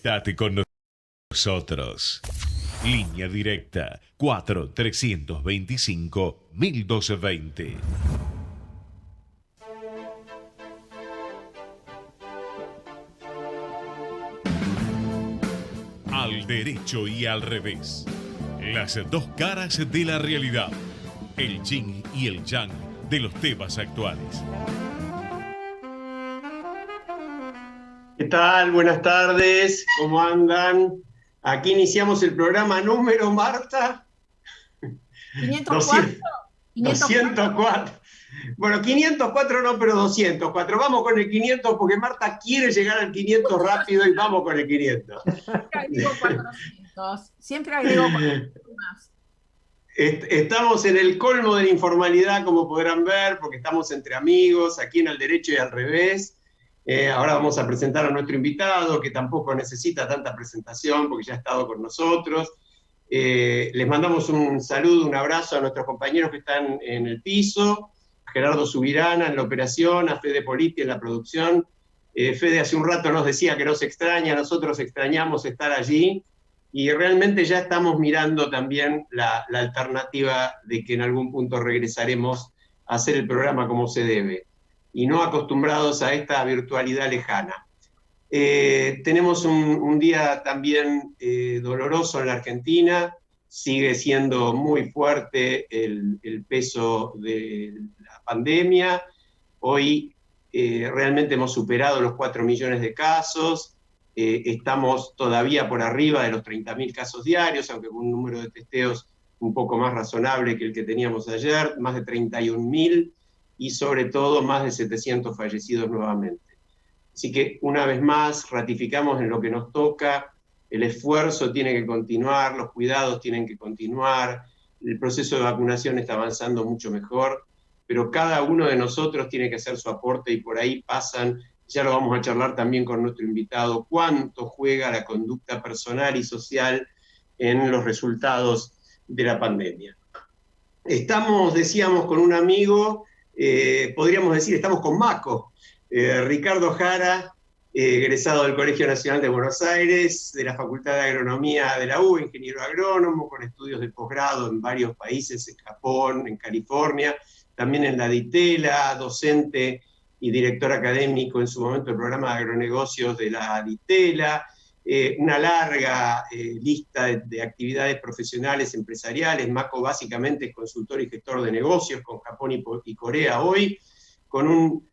Estate con nosotros. Línea directa 4-325-1220. Al derecho y al revés. Las dos caras de la realidad. El yin y el yang de los temas actuales. ¿Qué tal? Buenas tardes. ¿Cómo andan? Aquí iniciamos el programa número, Marta. 504. 204. Bueno, 504 no, pero 204. Vamos con el 500 porque Marta quiere llegar al 500 rápido y vamos con el 500. Siempre agrego 400. Siempre agrego 400 más. Estamos en el colmo de la informalidad, como podrán ver, porque estamos entre amigos, aquí en Al Derecho y al Revés. Ahora vamos a presentar a nuestro invitado, que tampoco necesita tanta presentación, porque ya ha estado con nosotros. Les mandamos un saludo, un abrazo a nuestros compañeros que están en el piso, a Gerardo Subirana en la operación, a Fede Politi en la producción. Fede hace un rato nos decía que nos extraña, nosotros extrañamos estar allí, y realmente ya estamos mirando también la alternativa de que en algún punto regresaremos a hacer el programa como se debe, y no acostumbrados a esta virtualidad lejana. Tenemos un día también doloroso en la Argentina. Sigue siendo muy fuerte el peso de la pandemia. Hoy realmente hemos superado los 4 millones de casos. Estamos todavía por arriba de los 30.000 casos diarios, aunque con un número de testeos un poco más razonable que el que teníamos ayer, más de 31.000, y sobre todo más de 700 fallecidos nuevamente. Así que una vez más ratificamos en lo que nos toca. El esfuerzo tiene que continuar, los cuidados tienen que continuar, el proceso de vacunación está avanzando mucho mejor, pero cada uno de nosotros tiene que hacer su aporte, y por ahí pasan, ya lo vamos a charlar también con nuestro invitado, cuánto juega la conducta personal y social en los resultados de la pandemia. Estamos, decíamos, con un amigo, podríamos decir, estamos con Maco, Ricardo Jara, egresado del Colegio Nacional de Buenos Aires, de la Facultad de Agronomía de la UBA, ingeniero agrónomo, con estudios de posgrado en varios países, en Japón, en California, también en la DITELA, docente y director académico en su momento del programa de agronegocios de la DITELA, una larga lista de actividades profesionales, empresariales. Maco básicamente es consultor y gestor de negocios con Japón y Corea hoy, con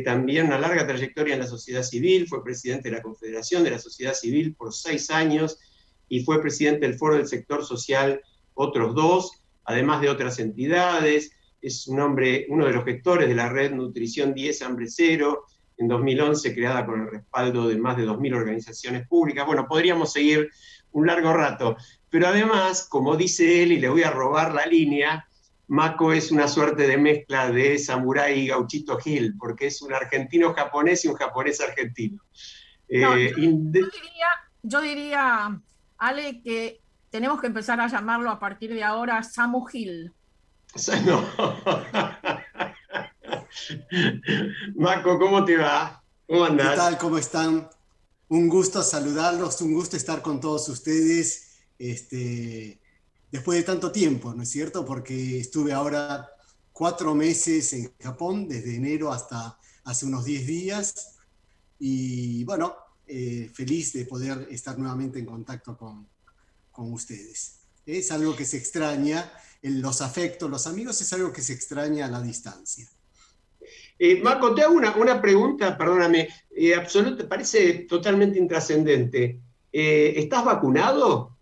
también una larga trayectoria en la sociedad civil. Fue presidente de la Confederación de la Sociedad Civil por 6 años y fue presidente del Foro del Sector Social otros 2, además de otras entidades. Es uno de los gestores de la red Nutrición 10 Hambre Cero, en 2011 creada con el respaldo de más de 2.000 organizaciones públicas. Bueno, podríamos seguir un largo rato, pero además, como dice él, y le voy a robar la línea, Maco es una suerte de mezcla de Samurái y Gauchito Gil, porque es un argentino japonés y un japonés argentino. No, yo diría, Ale, que tenemos que empezar a llamarlo a partir de ahora Samu Gil. No. Maco, ¿cómo te va? ¿Cómo andás? ¿Qué tal? ¿Cómo están? Un gusto saludarlos, un gusto estar con todos ustedes después de tanto tiempo, ¿no es cierto? Porque estuve ahora 4 meses en Japón, desde enero hasta hace unos 10 días, y bueno, feliz de poder estar nuevamente en contacto con ustedes. Es algo que se extraña, los afectos, los amigos, es algo que se extraña a la distancia. Maco, te hago una pregunta, perdóname, parece totalmente intrascendente. ¿Estás vacunado?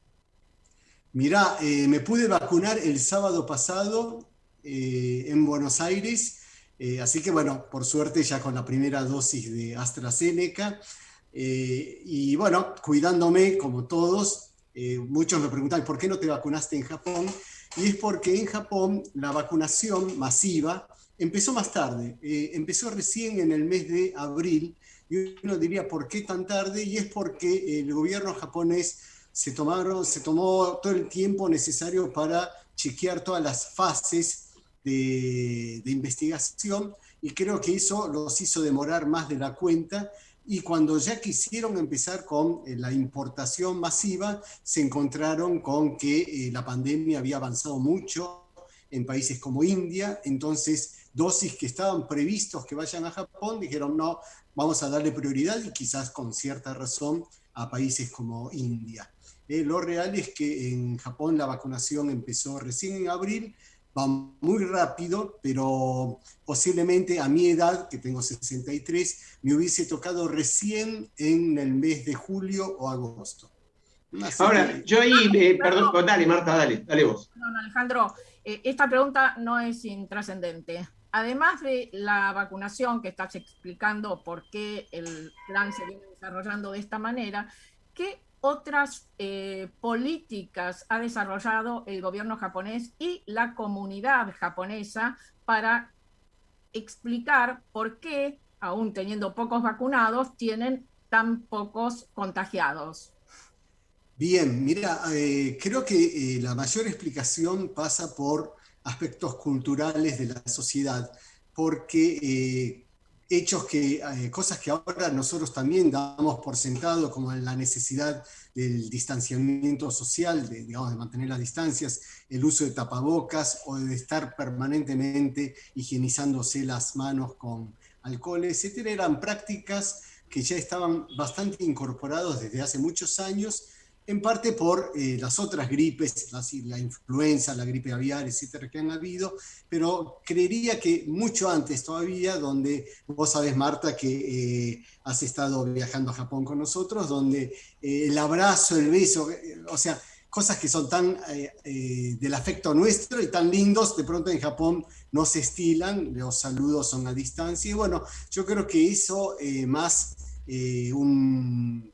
Mirá, me pude vacunar el sábado pasado en Buenos Aires, así que bueno, por suerte ya con la primera dosis de AstraZeneca, y bueno, cuidándome como todos. Muchos me preguntan, ¿por qué no te vacunaste en Japón? Y es porque en Japón la vacunación masiva empezó más tarde, empezó recién en el mes de abril, y uno diría, ¿por qué tan tarde? Y es porque el gobierno japonés se tomó todo el tiempo necesario para chequear todas las fases de investigación, y creo que eso los hizo demorar más de la cuenta, y cuando ya quisieron empezar con la importación masiva, se encontraron con que la pandemia había avanzado mucho en países como India, entonces dosis que estaban previstos que vayan a Japón, dijeron no, vamos a darle prioridad y quizás con cierta razón a países como India. Lo real es que en Japón la vacunación empezó recién en abril, va muy rápido, pero posiblemente a mi edad, que tengo 63, me hubiese tocado recién en el mes de julio o agosto. Así Ahora, que... yo ahí, perdón, dale Marta, dale vos. Perdón, Alejandro, esta pregunta no es intrascendente. Además de la vacunación que estás explicando por qué el plan se viene desarrollando de esta manera, ¿qué otras políticas ha desarrollado el gobierno japonés y la comunidad japonesa para explicar por qué, aún teniendo pocos vacunados, tienen tan pocos contagiados? Bien, mira, creo que la mayor explicación pasa por aspectos culturales de la sociedad, porque cosas que ahora nosotros también damos por sentado, como la necesidad del distanciamiento social, digamos, de mantener las distancias, el uso de tapabocas o de estar permanentemente higienizándose las manos con alcohol, etcétera, eran prácticas que ya estaban bastante incorporados desde hace muchos años, en parte por las otras gripes, la influenza, la gripe aviar, etcétera, que han habido, pero creería que mucho antes todavía, donde vos sabés, Marta, que has estado viajando a Japón con nosotros, donde el abrazo, el beso, o sea, cosas que son tan del afecto nuestro y tan lindos, de pronto en Japón no se estilan, los saludos son a distancia, y bueno, yo creo que eso más un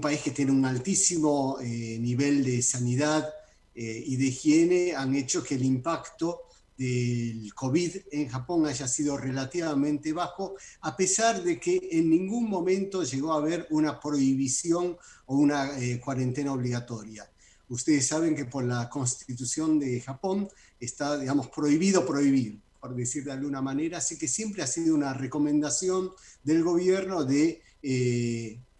país que tiene un altísimo nivel de sanidad y de higiene han hecho que el impacto del COVID en Japón haya sido relativamente bajo, a pesar de que en ningún momento llegó a haber una prohibición o una cuarentena obligatoria. Ustedes saben que por la Constitución de Japón está, digamos, prohibido prohibir, por decir de alguna manera, así que siempre ha sido una recomendación del gobierno de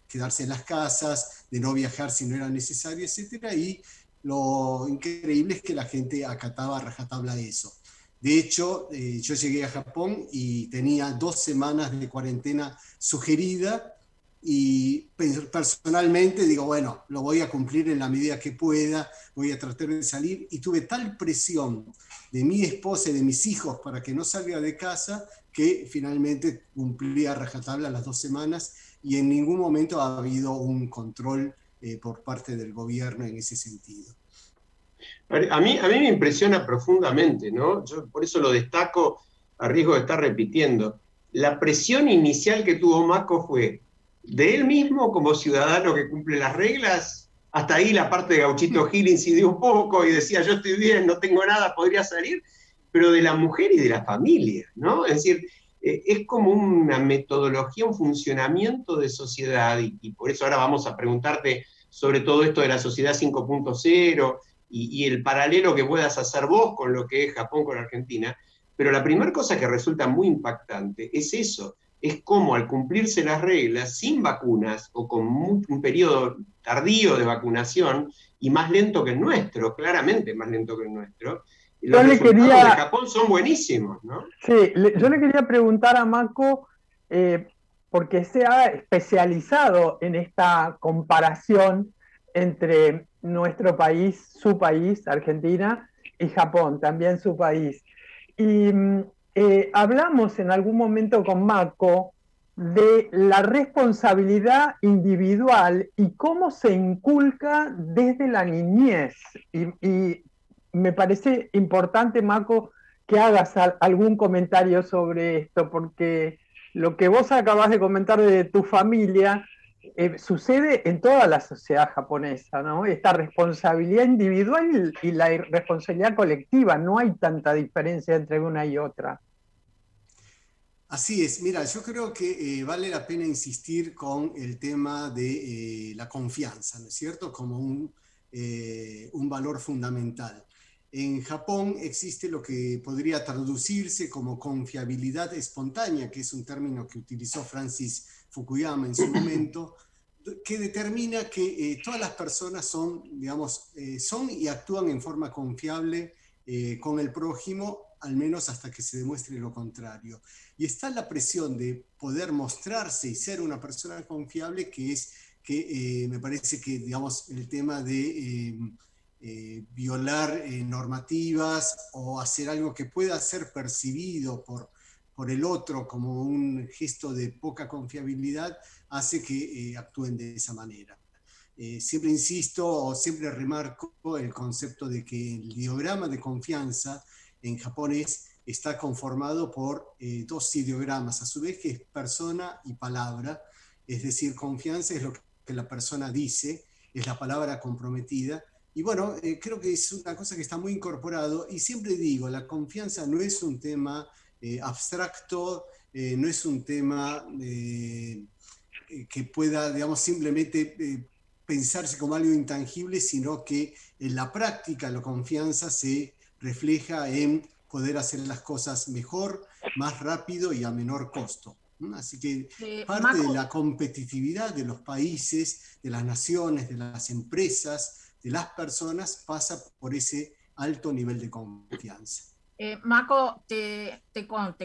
quedarse en las casas, de no viajar si no era necesario, etcétera, y lo increíble es que la gente acataba a rajatabla eso. De hecho, yo llegué a Japón y tenía 2 semanas de cuarentena sugerida y personalmente digo, bueno, lo voy a cumplir en la medida que pueda, voy a tratar de salir, y tuve tal presión de mi esposa y de mis hijos para que no salga de casa que finalmente cumplí a rajatabla las 2 semanas y en ningún momento ha habido un control por parte del gobierno en ese sentido. A mí me impresiona profundamente, ¿no? Yo por eso lo destaco a riesgo de estar repitiendo. La presión inicial que tuvo Mako fue de él mismo como ciudadano que cumple las reglas, hasta ahí la parte de Gauchito Gil incidió un poco y decía yo estoy bien, no tengo nada, podría salir, pero de la mujer y de la familia, ¿no? Es decir, es como una metodología, un funcionamiento de sociedad, y por eso ahora vamos a preguntarte sobre todo esto de la sociedad 5.0 y el paralelo que puedas hacer vos con lo que es Japón con Argentina, pero la primera cosa que resulta muy impactante es eso, es cómo al cumplirse las reglas, sin vacunas o con un periodo tardío de vacunación y más lento que el nuestro, claramente más lento que el nuestro, los resultados de Japón son buenísimos, ¿no? Sí, yo le quería preguntar a Mako, porque se ha especializado en esta comparación entre nuestro país, su país, Argentina, y Japón, también su país. Y hablamos en algún momento con Mako de la responsabilidad individual y cómo se inculca desde la niñez. Y me parece importante, Mako, que hagas algún comentario sobre esto, porque lo que vos acabas de comentar de tu familia sucede en toda la sociedad japonesa, ¿no? Esta responsabilidad individual y la responsabilidad colectiva, no hay tanta diferencia entre una y otra. Así es, mira, yo creo que vale la pena insistir con el tema de la confianza, ¿no es cierto? Como un valor fundamental. En Japón existe lo que podría traducirse como confiabilidad espontánea, que es un término que utilizó Francis Fukuyama en su momento, que determina que todas las personas son, digamos, son y actúan en forma confiable con el prójimo, al menos hasta que se demuestre lo contrario. Y está la presión de poder mostrarse y ser una persona confiable, que es que me parece que, digamos, el tema de violar normativas o hacer algo que pueda ser percibido por el otro como un gesto de poca confiabilidad, hace que actúen de esa manera. Siempre insisto o siempre remarco el concepto de que el ideograma de confianza en japonés está conformado por dos ideogramas, a su vez, que es persona y palabra. Es decir, confianza es lo que la persona dice, es la palabra comprometida. Y bueno, creo que es una cosa que está muy incorporado, y siempre digo, la confianza no es un tema abstracto, no es un tema que pueda, digamos, simplemente pensarse como algo intangible, sino que en la práctica la confianza se refleja en poder hacer las cosas mejor, más rápido y a menor costo. Así que parte de la competitividad de los países, de las naciones, de las empresas, de las personas, pasa por ese alto nivel de confianza. Mako, te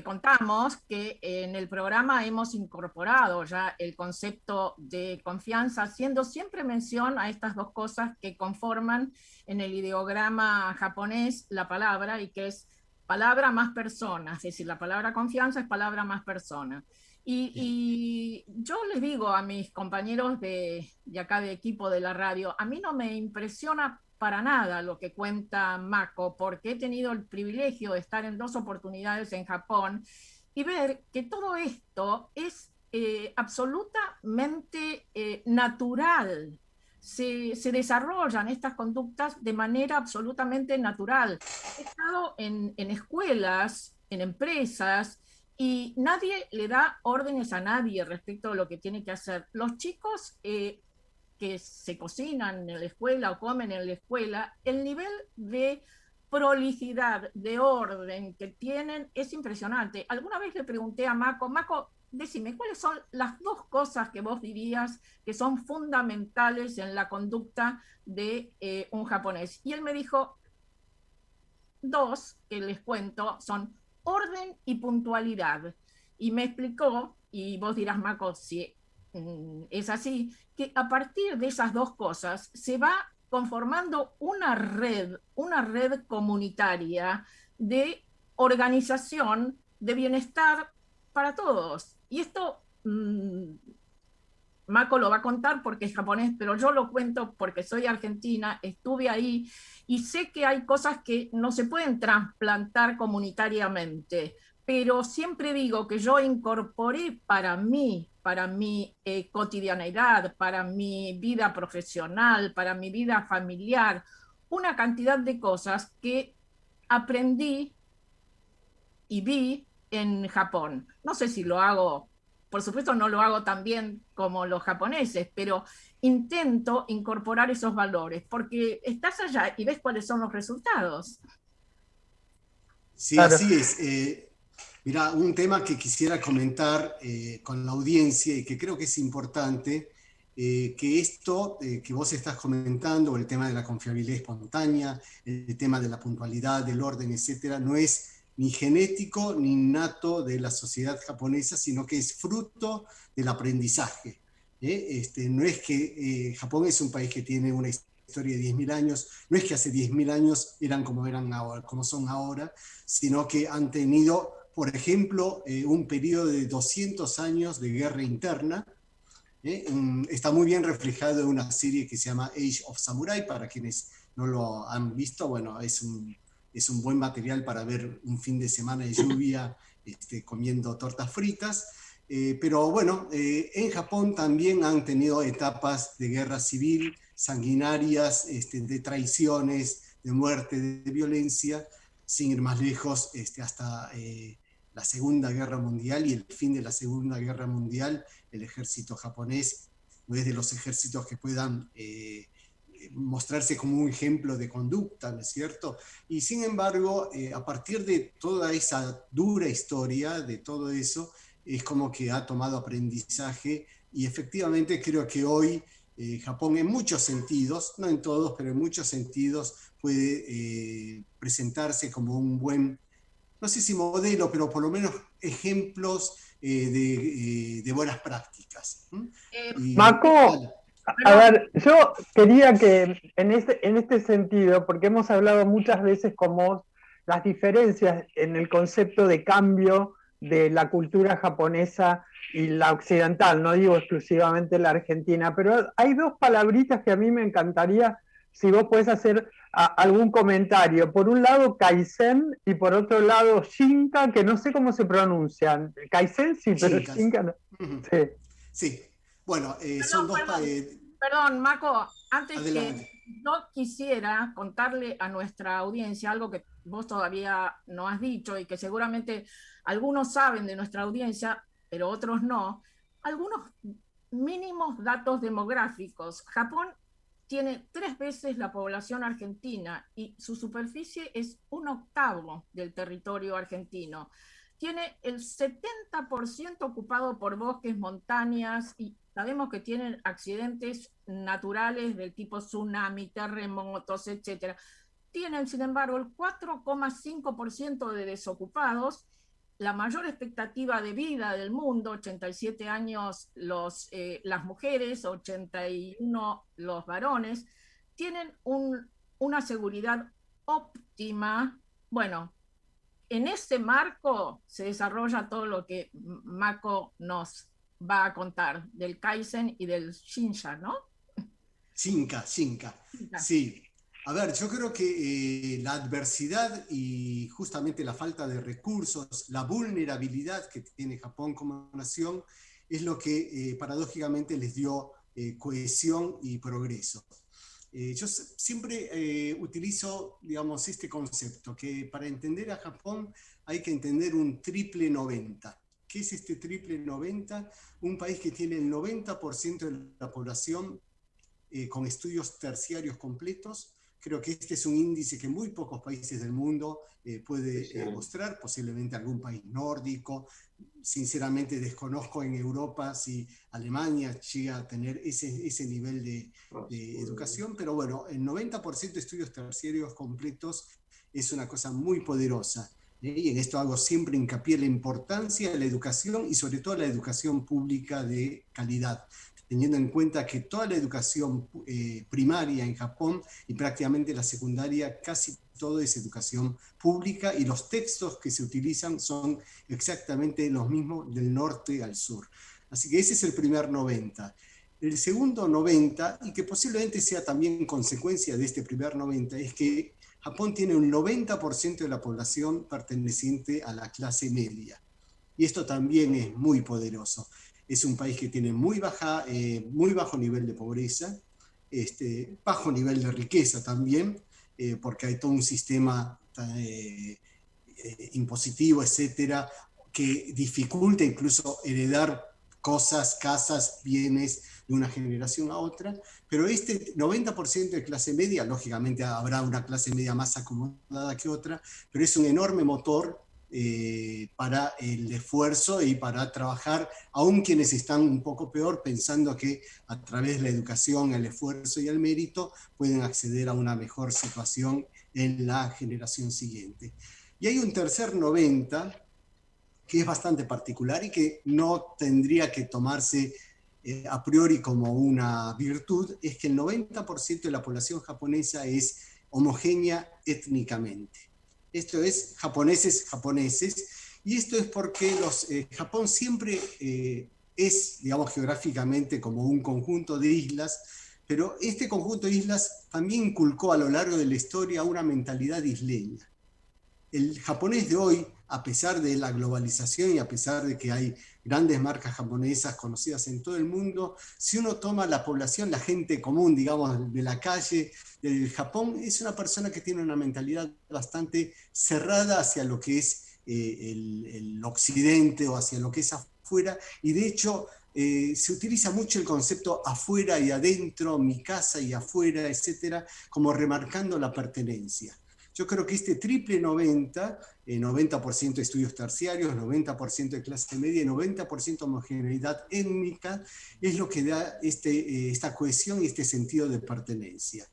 contamos que en el programa hemos incorporado ya el concepto de confianza, haciendo siempre mención a estas dos cosas que conforman en el ideograma japonés la palabra, y que es palabra más persona, es decir, la palabra confianza es palabra más persona. Y yo les digo a mis compañeros de acá de equipo de la radio, a mí no me impresiona para nada lo que cuenta Mako, porque he tenido el privilegio de estar en 2 oportunidades en Japón y ver que todo esto es absolutamente natural. Se desarrollan estas conductas de manera absolutamente natural. He estado en escuelas, en empresas, y nadie le da órdenes a nadie respecto a lo que tiene que hacer. Los chicos que se cocinan en la escuela o comen en la escuela, el nivel de prolijidad, de orden que tienen es impresionante. Alguna vez le pregunté a Mako, decime, ¿cuáles son las 2 cosas que vos dirías que son fundamentales en la conducta de un japonés? Y él me dijo 2, que les cuento, son orden y puntualidad. Y me explicó, y vos dirás, Mako, si es así, que a partir de esas 2 cosas se va conformando una red comunitaria de organización de bienestar para todos. Y esto Mako lo va a contar porque es japonés, pero yo lo cuento porque soy argentina, estuve ahí y sé que hay cosas que no se pueden trasplantar comunitariamente, pero siempre digo que yo incorporé para mi cotidianeidad, para mi vida profesional, para mi vida familiar, una cantidad de cosas que aprendí y vi en Japón. No sé si lo hago, por supuesto no lo hago tan bien como los japoneses, pero intento incorporar esos valores, porque estás allá y ves cuáles son los resultados. Sí, claro. Así es. Mira, un tema que quisiera comentar con la audiencia y que creo que es importante, que esto que vos estás comentando, el tema de la confiabilidad espontánea, el tema de la puntualidad, del orden, etcétera, no es ni genético ni innato de la sociedad japonesa, sino que es fruto del aprendizaje. No es que Japón es un país que tiene una historia de 10.000 años, no es que hace 10.000 años eran como son ahora, sino que han tenido, por ejemplo, un periodo de 200 años de guerra interna. Está muy bien reflejado en una serie que se llama Age of Samurai. Para quienes no lo han visto, bueno, es un buen material para ver un fin de semana de lluvia comiendo tortas fritas. Pero bueno, en Japón también han tenido etapas de guerra civil, sanguinarias, de traiciones, de muerte, de violencia, sin ir más lejos, hasta la Segunda Guerra Mundial y el fin de la Segunda Guerra Mundial. El ejército japonés no es de los ejércitos que puedan mostrarse como un ejemplo de conducta, ¿no es cierto? Y sin embargo, a partir de toda esa dura historia, de todo eso, es como que ha tomado aprendizaje y efectivamente creo que hoy Japón en muchos sentidos, no en todos, pero en muchos sentidos puede presentarse como un buen, no sé si modelo, pero por lo menos ejemplos de buenas prácticas. Marco, a ver, yo quería que en este sentido, porque hemos hablado muchas veces como las diferencias en el concepto de cambio de la cultura japonesa y la occidental, no digo exclusivamente la argentina, pero hay dos palabritas que a mí me encantaría si vos podés hacer algún comentario. Por un lado, Kaizen, y por otro lado, Shinka, que no sé cómo se pronuncian. Kaizen sí, pero Shinkas. Shinka no. Sí. Sí, bueno, Perdón, son dos... perdón, Marco, antes Adelante. que yo quisiera contarle a nuestra audiencia algo que vos todavía no has dicho y que seguramente algunos saben de nuestra audiencia, pero otros no, algunos mínimos datos demográficos. Japón tiene 3 veces la población argentina y su superficie es 1/8 del territorio argentino. Tiene el 70% ocupado por bosques, montañas, y sabemos que tienen accidentes naturales del tipo tsunami, terremotos, etc. Tienen, sin embargo, el 4,5% de desocupados, la mayor expectativa de vida del mundo, 87 años las mujeres, 81 los varones, tienen una seguridad óptima. Bueno, en ese marco se desarrolla todo lo que Mako nos va a contar del Kaizen y del Shinsha, ¿no? Shinka. Sí. A ver, yo creo que la adversidad y justamente la falta de recursos, la vulnerabilidad que tiene Japón como nación, es lo que paradójicamente les dio cohesión y progreso. Yo siempre utilizo, digamos, este concepto, que para entender a Japón hay que entender un triple 90. ¿Qué es este triple 90? Un país que tiene el 90% de la población con estudios terciarios completos. Creo que este es un índice que muy pocos países del mundo puede mostrar, posiblemente algún país nórdico. Sinceramente desconozco en Europa si Alemania llega a tener ese nivel de educación, pero bueno, el 90% de estudios terciarios completos es una cosa muy poderosa. Y en esto hago siempre hincapié en la importancia de la educación y sobre todo la educación pública de calidad, teniendo en cuenta que toda la educación primaria en Japón y prácticamente la secundaria, casi todo es educación pública y los textos que se utilizan son exactamente los mismos del norte al sur. Así que ese es el primer 90. El segundo 90, y que posiblemente sea también consecuencia de este primer 90, es que Japón tiene un 90% de la población perteneciente a la clase media. Y esto también es muy poderoso. Es un país que tiene muy bajo nivel de pobreza, bajo nivel de riqueza también, porque hay todo un sistema impositivo, etcétera, que dificulta incluso heredar cosas, casas, bienes de una generación a otra, pero este 90% de clase media, lógicamente habrá una clase media más acomodada que otra, pero es un enorme motor para el esfuerzo y para trabajar, aún quienes están un poco peor, pensando que a través de la educación, el esfuerzo y el mérito pueden acceder a una mejor situación en la generación siguiente. Y hay un tercer 90 que es bastante particular y que no tendría que tomarse a priori como una virtud, es que el 90% de la población japonesa es homogénea étnicamente. Esto es japoneses, y esto es porque Japón siempre es, digamos, geográficamente como un conjunto de islas, pero este conjunto de islas también inculcó a lo largo de la historia una mentalidad isleña. El japonés de hoy, a pesar de la globalización y a pesar de que hay grandes marcas japonesas conocidas en todo el mundo, si uno toma la población, la gente común, digamos, de la calle del Japón, es una persona que tiene una mentalidad bastante cerrada hacia lo que es el occidente o hacia lo que es afuera, y de hecho se utiliza mucho el concepto afuera y adentro, mi casa y afuera, etcétera, como remarcando la pertenencia. Yo creo que este triple 90, 90% de estudios terciarios, 90% de clase media y 90% homogeneidad étnica, es lo que da esta cohesión y este sentido de pertenencia.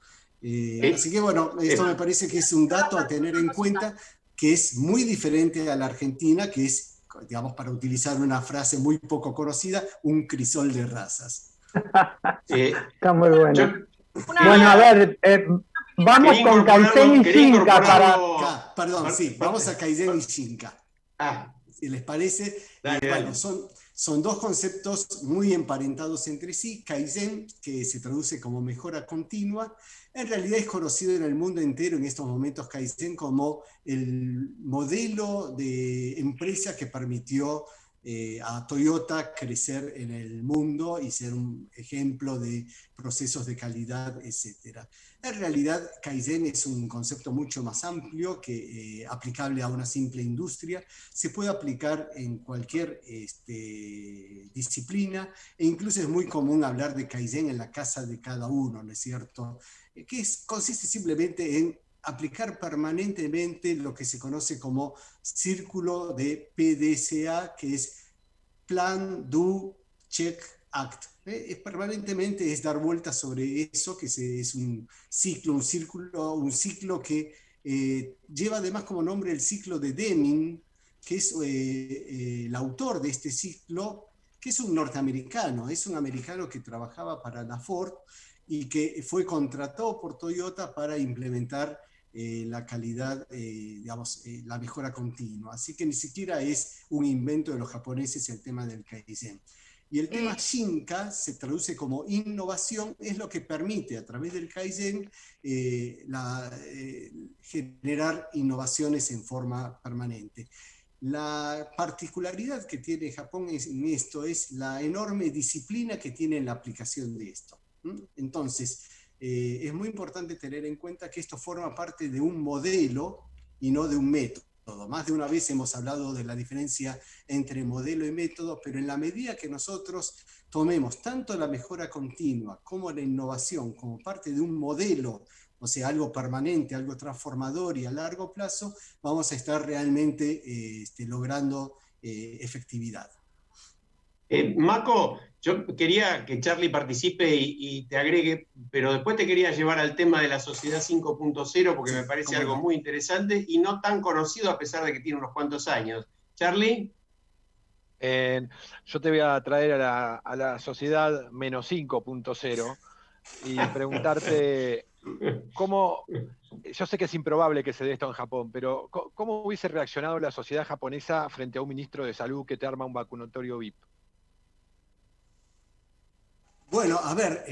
Así que bueno, esto me parece que es un dato a tener en cuenta, que es muy diferente a la Argentina, que es, digamos, para utilizar una frase muy poco conocida, un crisol de razas. Está muy bueno. Una- Bueno, a ver, vamos con Kaizen y Shinka para... Perdón, sí, vamos a Kaizen y Shinka. Si les parece, bueno, son dos conceptos muy emparentados entre sí. Kaizen, que se traduce como mejora continua, en realidad es conocido en el mundo entero en estos momentos Kaizen como el modelo de empresa que permitió a Toyota crecer en el mundo y ser un ejemplo de procesos de calidad, etc. En realidad, Kaizen es un concepto mucho más amplio que aplicable a una simple industria. Se puede aplicar en cualquier disciplina, e incluso es muy común hablar de Kaizen en la casa de cada uno, ¿no es cierto? Consiste simplemente en aplicar permanentemente lo que se conoce como círculo de PDCA, que es Plan, Do, Check, Act. Permanentemente es dar vueltas sobre eso, que es un ciclo, un ciclo que lleva además como nombre el ciclo de Deming, que es el autor de este ciclo, que es un norteamericano, es un americano que trabajaba para la Ford y que fue contratado por Toyota para implementar la calidad, digamos, la mejora continua. Así que ni siquiera es un invento de los japoneses el tema del Kaizen. Y el tema Shinka se traduce como innovación, es lo que permite a través del Kaizen generar innovaciones en forma permanente. La particularidad que tiene Japón en esto es la enorme disciplina que tiene en la aplicación de esto. Entonces, es muy importante tener en cuenta que esto forma parte de un modelo y no de un método. Más de una vez hemos hablado de la diferencia entre modelo y método, pero en la medida que nosotros tomemos tanto la mejora continua como la innovación como parte de un modelo, o sea, algo permanente, algo transformador y a largo plazo, vamos a estar realmente logrando efectividad. Mako, yo quería que Charlie participe y te agregue, pero después te quería llevar al tema de la sociedad 5.0 porque me parece algo muy interesante y no tan conocido a pesar de que tiene unos cuantos años. Charlie. Yo te voy a traer a la sociedad menos 5.0 y preguntarte cómo, yo sé que es improbable que se dé esto en Japón, pero ¿cómo hubiese reaccionado la sociedad japonesa frente a un ministro de salud que te arma un vacunatorio VIP? Bueno, a ver,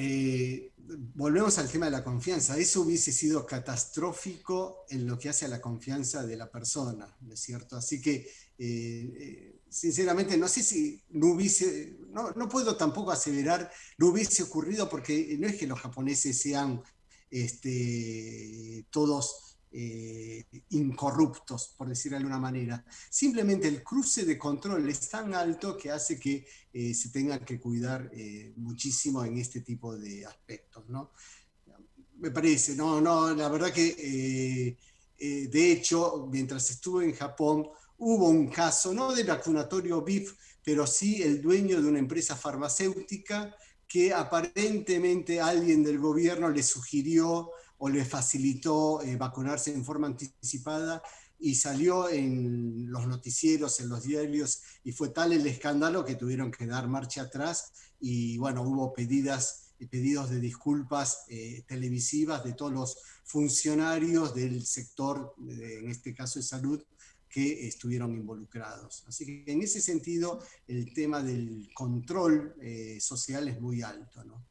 volvemos al tema de la confianza. Eso hubiese sido catastrófico en lo que hace a la confianza de la persona, ¿no es cierto? Así que, sinceramente, no sé si no puedo tampoco aseverar, no hubiese ocurrido porque no es que los japoneses sean todos incorruptos, por decir de alguna manera. Simplemente el cruce de control es tan alto que hace que se tenga que cuidar muchísimo en este tipo de aspectos, ¿no? Me parece, la verdad que de hecho, mientras estuve en Japón, hubo un caso, no de vacunatorio VIP, pero sí el dueño de una empresa farmacéutica que aparentemente alguien del gobierno le sugirió o le facilitó vacunarse en forma anticipada y salió en los noticieros, en los diarios, y fue tal el escándalo que tuvieron que dar marcha atrás y bueno, hubo pedidos de disculpas televisivas de todos los funcionarios del sector, en este caso de salud, que estuvieron involucrados. Así que en ese sentido el tema del control social es muy alto, ¿no?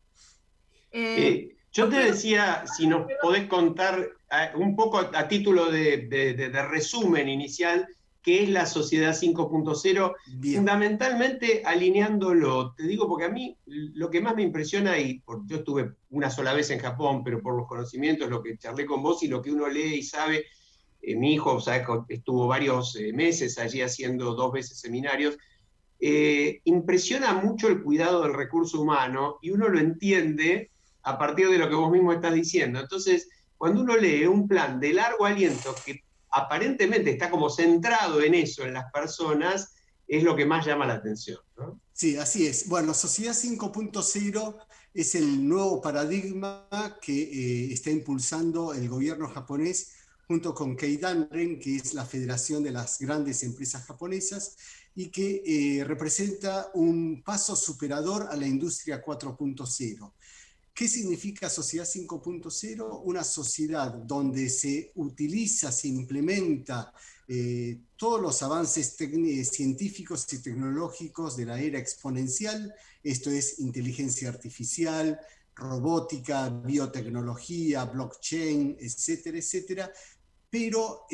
Yo te decía, si nos podés contar un poco a título de resumen inicial, qué es la sociedad 5.0, fundamentalmente alineándolo. Te digo porque a mí lo que más me impresiona, yo estuve una sola vez en Japón, pero por los conocimientos, lo que charlé con vos y lo que uno lee y sabe, mi hijo, ¿sabes? Estuvo varios meses allí haciendo 2 veces seminarios. impresiona mucho el cuidado del recurso humano y uno lo entiende a partir de lo que vos mismo estás diciendo. Entonces, cuando uno lee un plan de largo aliento que aparentemente está como centrado en eso, en las personas, es lo que más llama la atención, ¿no? Sí, así es. Bueno, Sociedad 5.0 es el nuevo paradigma que está impulsando el gobierno japonés junto con Keidanren, que es la Federación de las Grandes Empresas Japonesas, y que representa un paso superador a la industria 4.0. ¿Qué significa Sociedad 5.0? Una sociedad donde se utiliza, se implementa todos los avances científicos y tecnológicos de la era exponencial, esto es inteligencia artificial, robótica, biotecnología, blockchain, etcétera, etcétera, pero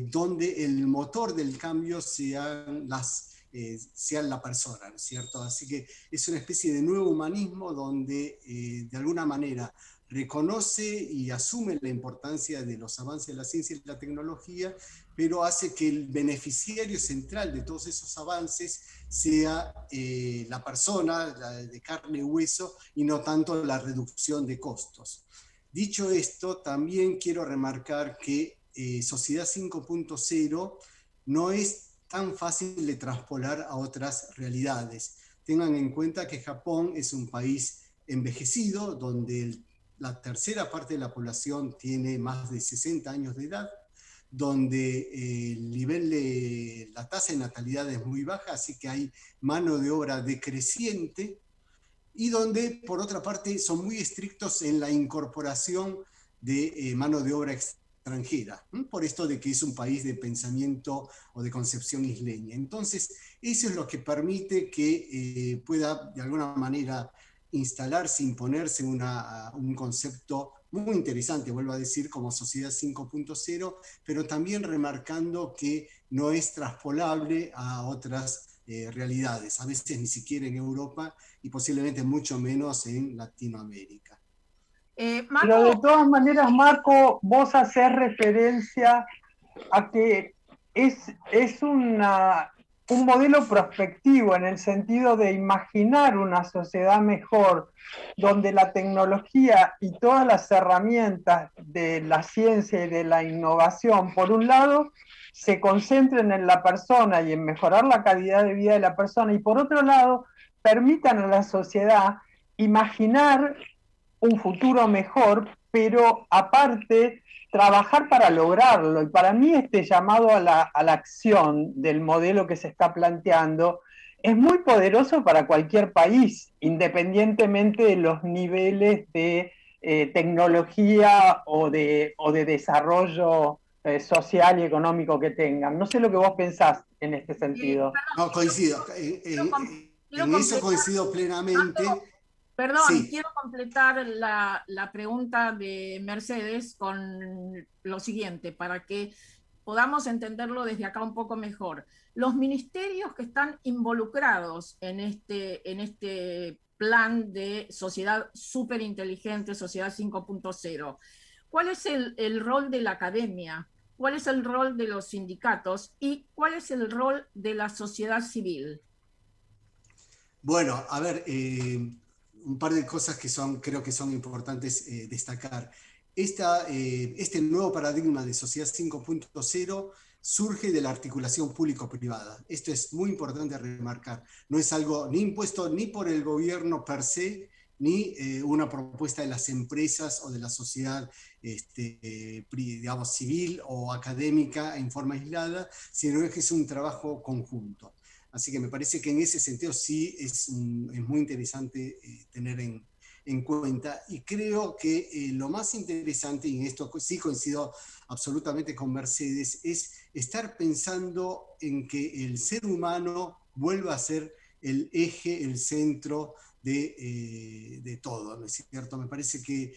donde el motor del cambio sean la persona, ¿no es cierto? Así que es una especie de nuevo humanismo donde de alguna manera reconoce y asume la importancia de los avances de la ciencia y la tecnología, pero hace que el beneficiario central de todos esos avances sea la persona, de carne y hueso, y no tanto la reducción de costos. Dicho esto, también quiero remarcar que Sociedad 5.0 no es tan fácil de traspolar a otras realidades. Tengan en cuenta que Japón es un país envejecido, donde la tercera parte de la población tiene más de 60 años de edad, donde el nivel de la tasa de natalidad es muy baja, así que hay mano de obra decreciente, y donde, por otra parte, son muy estrictos en la incorporación de mano de obra extranjera, por esto de que es un país de pensamiento o de concepción isleña. Entonces, eso es lo que permite que pueda, de alguna manera, instalarse, imponerse un concepto muy interesante, vuelvo a decir, como Sociedad 5.0, pero también remarcando que no es traspolable a otras realidades, a veces ni siquiera en Europa y posiblemente mucho menos en Latinoamérica. Pero de todas maneras, Marco, vos hacés referencia a que es un modelo prospectivo en el sentido de imaginar una sociedad mejor, donde la tecnología y todas las herramientas de la ciencia y de la innovación, por un lado, se concentren en la persona y en mejorar la calidad de vida de la persona, y por otro lado, permitan a la sociedad imaginar un futuro mejor, pero aparte trabajar para lograrlo. Y para mí este llamado a la acción del modelo que se está planteando es muy poderoso para cualquier país, independientemente de los niveles de tecnología o de desarrollo social y económico que tengan. No sé lo que vos pensás en este sentido. No, coincido. En eso coincido plenamente. Perdón, sí. Quiero completar la pregunta de Mercedes con lo siguiente, para que podamos entenderlo desde acá un poco mejor. Los ministerios que están involucrados en este plan de sociedad superinteligente, sociedad 5.0, ¿cuál es el rol de la academia? ¿Cuál es el rol de los sindicatos? ¿Y cuál es el rol de la sociedad civil? Bueno, a ver, un par de cosas que creo que son importantes destacar. Este nuevo paradigma de Sociedad 5.0 surge de la articulación público-privada. Esto es muy importante remarcar. No es algo ni impuesto ni por el gobierno per se, ni una propuesta de las empresas o de la sociedad digamos, civil o académica en forma aislada, sino que es un trabajo conjunto. Así que me parece que en ese sentido sí es muy interesante tener en cuenta. Y creo que lo más interesante, y en esto sí coincido absolutamente con Mercedes, es estar pensando en que el ser humano vuelva a ser el eje, el centro de todo, ¿no es cierto? Me parece que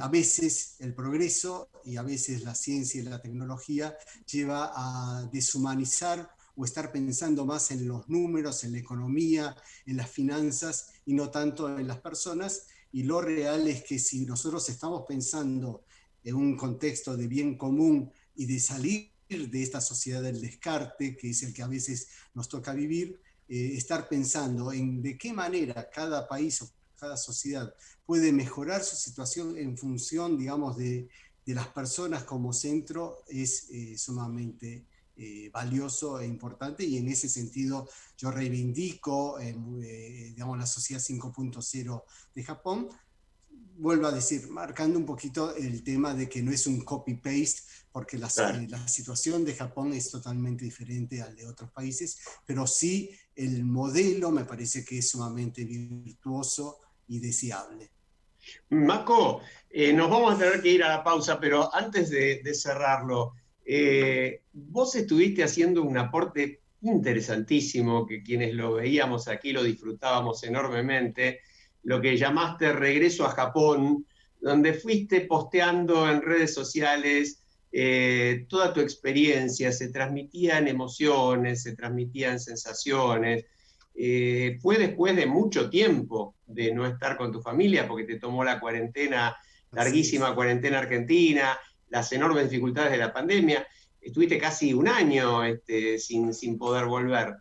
a veces el progreso y a veces la ciencia y la tecnología lleva a deshumanizar o estar pensando más en los números, en la economía, en las finanzas y no tanto en las personas. Y lo real es que si nosotros estamos pensando en un contexto de bien común y de salir de esta sociedad del descarte, que es el que a veces nos toca vivir, estar pensando en de qué manera cada país o cada sociedad puede mejorar su situación en función, digamos, de las personas como centro es sumamente valioso e importante, y en ese sentido yo reivindico digamos, la sociedad 5.0 de Japón. Vuelvo a decir, marcando un poquito el tema de que no es un copy-paste, porque la situación de Japón es totalmente diferente al de otros países, pero sí el modelo me parece que es sumamente virtuoso y deseable. Mako, nos vamos a tener que ir a la pausa, pero antes de cerrarlo, vos estuviste haciendo un aporte interesantísimo, que quienes lo veíamos aquí lo disfrutábamos enormemente, lo que llamaste Regreso a Japón, donde fuiste posteando en redes sociales toda tu experiencia, se transmitían emociones, se transmitían sensaciones. Fue después de mucho tiempo de no estar con tu familia, porque te tomó la cuarentena, larguísima cuarentena argentina, las enormes dificultades de la pandemia. Estuviste casi un año sin poder volver.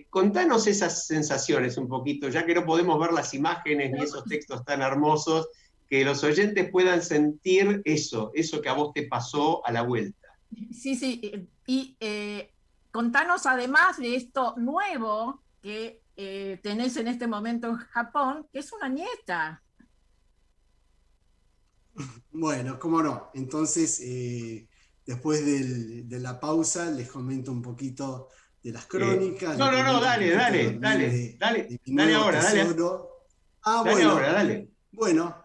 Contanos esas sensaciones un poquito, ya que no podemos ver las imágenes ni esos textos tan hermosos, que los oyentes puedan sentir eso que a vos te pasó a la vuelta. Sí, y contanos además de esto nuevo que tenés en este momento en Japón, que es una nieta. Bueno, cómo no. Entonces, después de la pausa, les comento un poquito de las crónicas. No, dale ahora, dale. Bueno,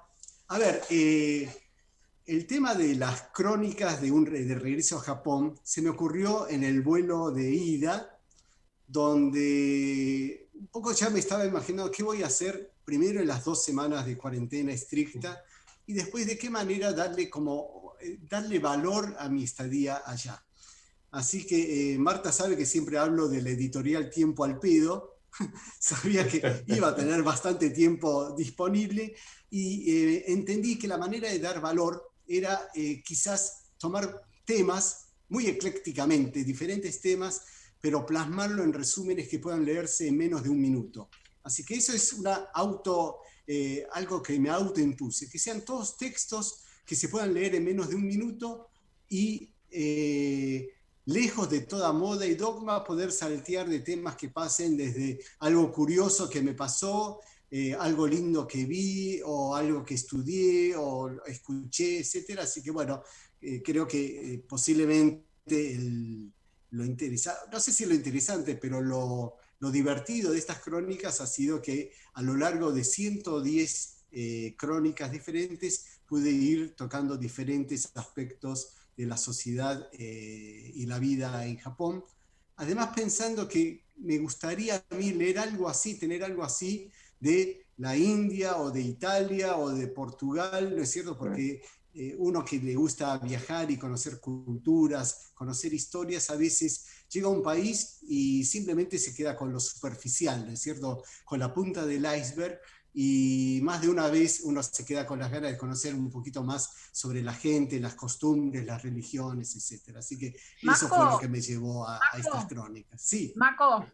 a ver, el tema de las crónicas de regreso a Japón se me ocurrió en el vuelo de ida, donde un poco ya me estaba imaginando qué voy a hacer primero en las 2 semanas de cuarentena estricta y después de qué manera darle valor a mi estadía allá. Así que Marta sabe que siempre hablo de la editorial Tiempo al Pedo. Sabía que iba a tener bastante tiempo disponible y entendí que la manera de dar valor era quizás tomar temas muy eclécticamente, diferentes temas, pero plasmarlo en resúmenes que puedan leerse en menos de 1 minuto. Así que eso es algo que me autoimpuse, que sean todos textos que se puedan leer en menos de 1 minuto y lejos de toda moda y dogma, poder saltear de temas que pasen desde algo curioso que me pasó, algo lindo que vi, o algo que estudié, o escuché, etc. Así que bueno, creo que posiblemente lo interesante, no sé si lo interesante, pero lo divertido de estas crónicas ha sido que a lo largo de 110 crónicas diferentes pude ir tocando diferentes aspectos de la sociedad y la vida en Japón. Además, pensando que me gustaría a mí leer algo así, tener algo así de la India o de Italia o de Portugal, ¿no es cierto? Porque uno que le gusta viajar y conocer culturas, conocer historias, a veces llega a un país y simplemente se queda con lo superficial, ¿no es cierto? Con la punta del iceberg, y más de una vez uno se queda con las ganas de conocer un poquito más sobre la gente, las costumbres, las religiones, etc. Así que eso fue lo que me llevó a estas crónicas. Sí. Mako,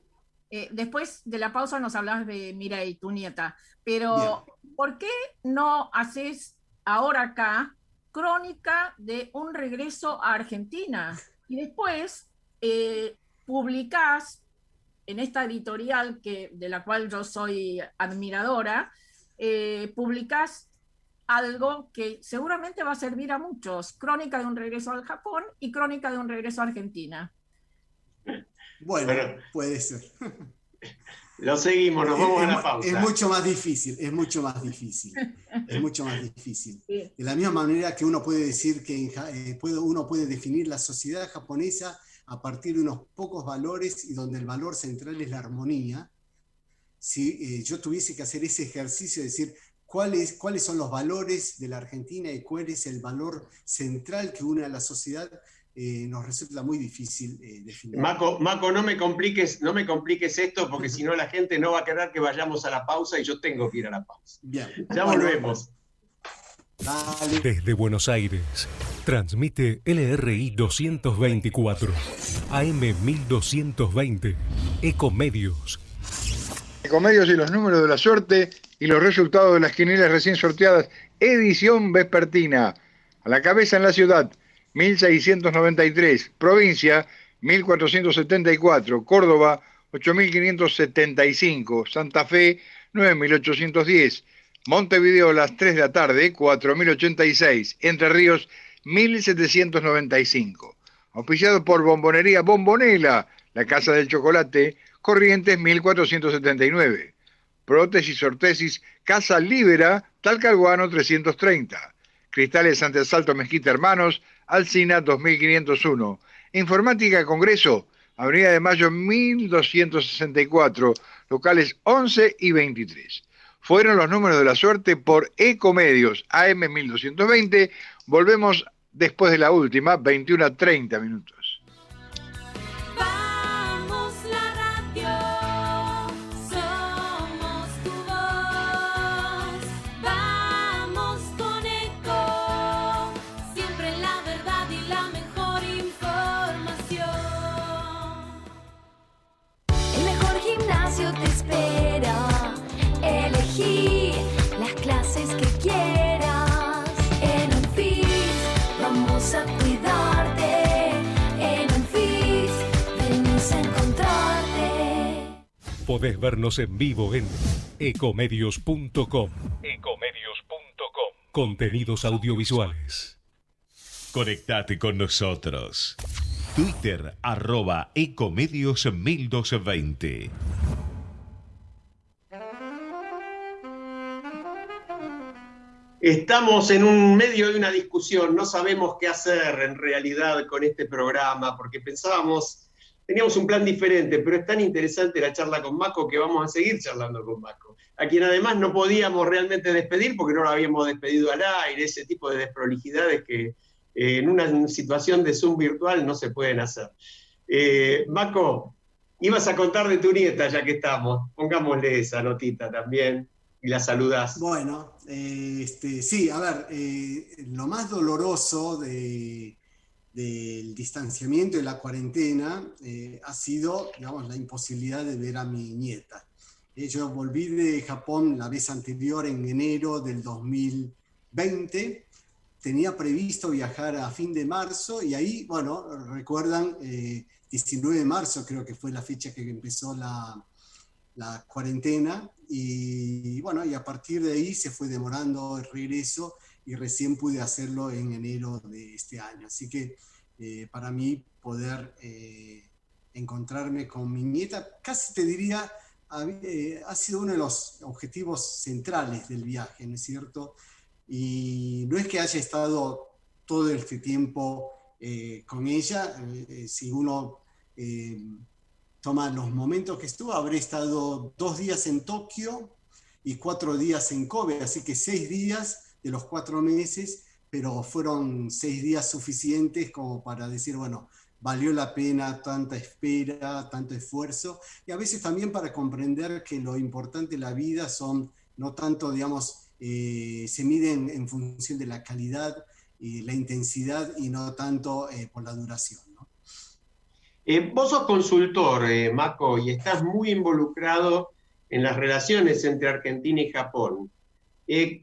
después de la pausa nos hablas de Mirai, tu nieta, pero bien, ¿por qué no haces ahora acá crónica de un regreso a Argentina? Y después publicás en esta editorial de la cual yo soy admiradora, publicás algo que seguramente va a servir a muchos: crónica de un regreso al Japón y crónica de un regreso a Argentina. Bueno, puede ser. Lo seguimos, nos vamos a la pausa. Es mucho más difícil. Es mucho más difícil. Sí. De la misma manera que uno puede decir que uno puede definir la sociedad japonesa a partir de unos pocos valores y donde el valor central es la armonía. Si yo tuviese que hacer ese ejercicio de decir cuáles son los valores de la Argentina y cuál es el valor central que une a la sociedad, nos resulta muy difícil definir. Mako, no me compliques esto, porque si no la gente no va a querer que vayamos a la pausa y yo tengo que ir a la pausa. Bien. Ya volvemos. Desde Buenos Aires, transmite LRI 224, AM1220, Ecomedios. Ecomedios y los números de la suerte y los resultados de las quinielas recién sorteadas, edición vespertina. A la cabeza en la ciudad, 1693, provincia, 1474, Córdoba, 8575, Santa Fe, 9810, Montevideo a las 3 de la tarde, 4086, Entre Ríos, 1795. Auspiciado por Bombonería Bombonela, la Casa del Chocolate, Corrientes 1479. Prótesis Ortesis Casa Libera, Talcahuano 330. Cristales Antesalto Mezquita Hermanos, Alsina 2501. Informática Congreso, Avenida de Mayo 1264, locales 11 y 23. Fueron los números de la suerte por Ecomedios, AM 1220. Volvemos después de la última, 21:30 minutos. Te espera, elegí las clases que quieras. En Unfix vamos a cuidarte. En Unfix venimos a encontrarte. Podés vernos en vivo en ecomedios.com. Contenidos audiovisuales. Conectate con nosotros. Twitter, @ecomedios1220. Estamos en medio de una discusión, no sabemos qué hacer en realidad con este programa, porque teníamos un plan diferente, pero es tan interesante la charla con Maco que vamos a seguir charlando con Maco, a quien además no podíamos realmente despedir porque no lo habíamos despedido al aire, ese tipo de desprolijidades que en una situación de Zoom virtual no se pueden hacer. Maco, ibas a contar de tu nieta ya que estamos, pongámosle esa notita también. Y la saludás. Bueno, sí, a ver, lo más doloroso del distanciamiento y la cuarentena ha sido, digamos, la imposibilidad de ver a mi nieta. Yo volví de Japón la vez anterior, en enero del 2020. Tenía previsto viajar a fin de marzo y ahí, bueno, recuerdan, 19 de marzo creo que fue la fecha que empezó la cuarentena, y bueno, y a partir de ahí se fue demorando el regreso y recién pude hacerlo en enero de este año. Así que para mí poder encontrarme con mi nieta, casi te diría, ha sido uno de los objetivos centrales del viaje, ¿no es cierto? Y no es que haya estado todo este tiempo con ella, si uno toma los momentos que estuvo, habré estado 2 días en Tokio y 4 días en Kobe, así que 6 días de los 4 meses, pero fueron 6 días suficientes como para decir, bueno, valió la pena tanta espera, tanto esfuerzo, y a veces también para comprender que lo importante de la vida son, no tanto, digamos, se miden en función de la calidad y la intensidad y no tanto por la duración, ¿no? Vos sos consultor, Maco, y estás muy involucrado en las relaciones entre Argentina y Japón.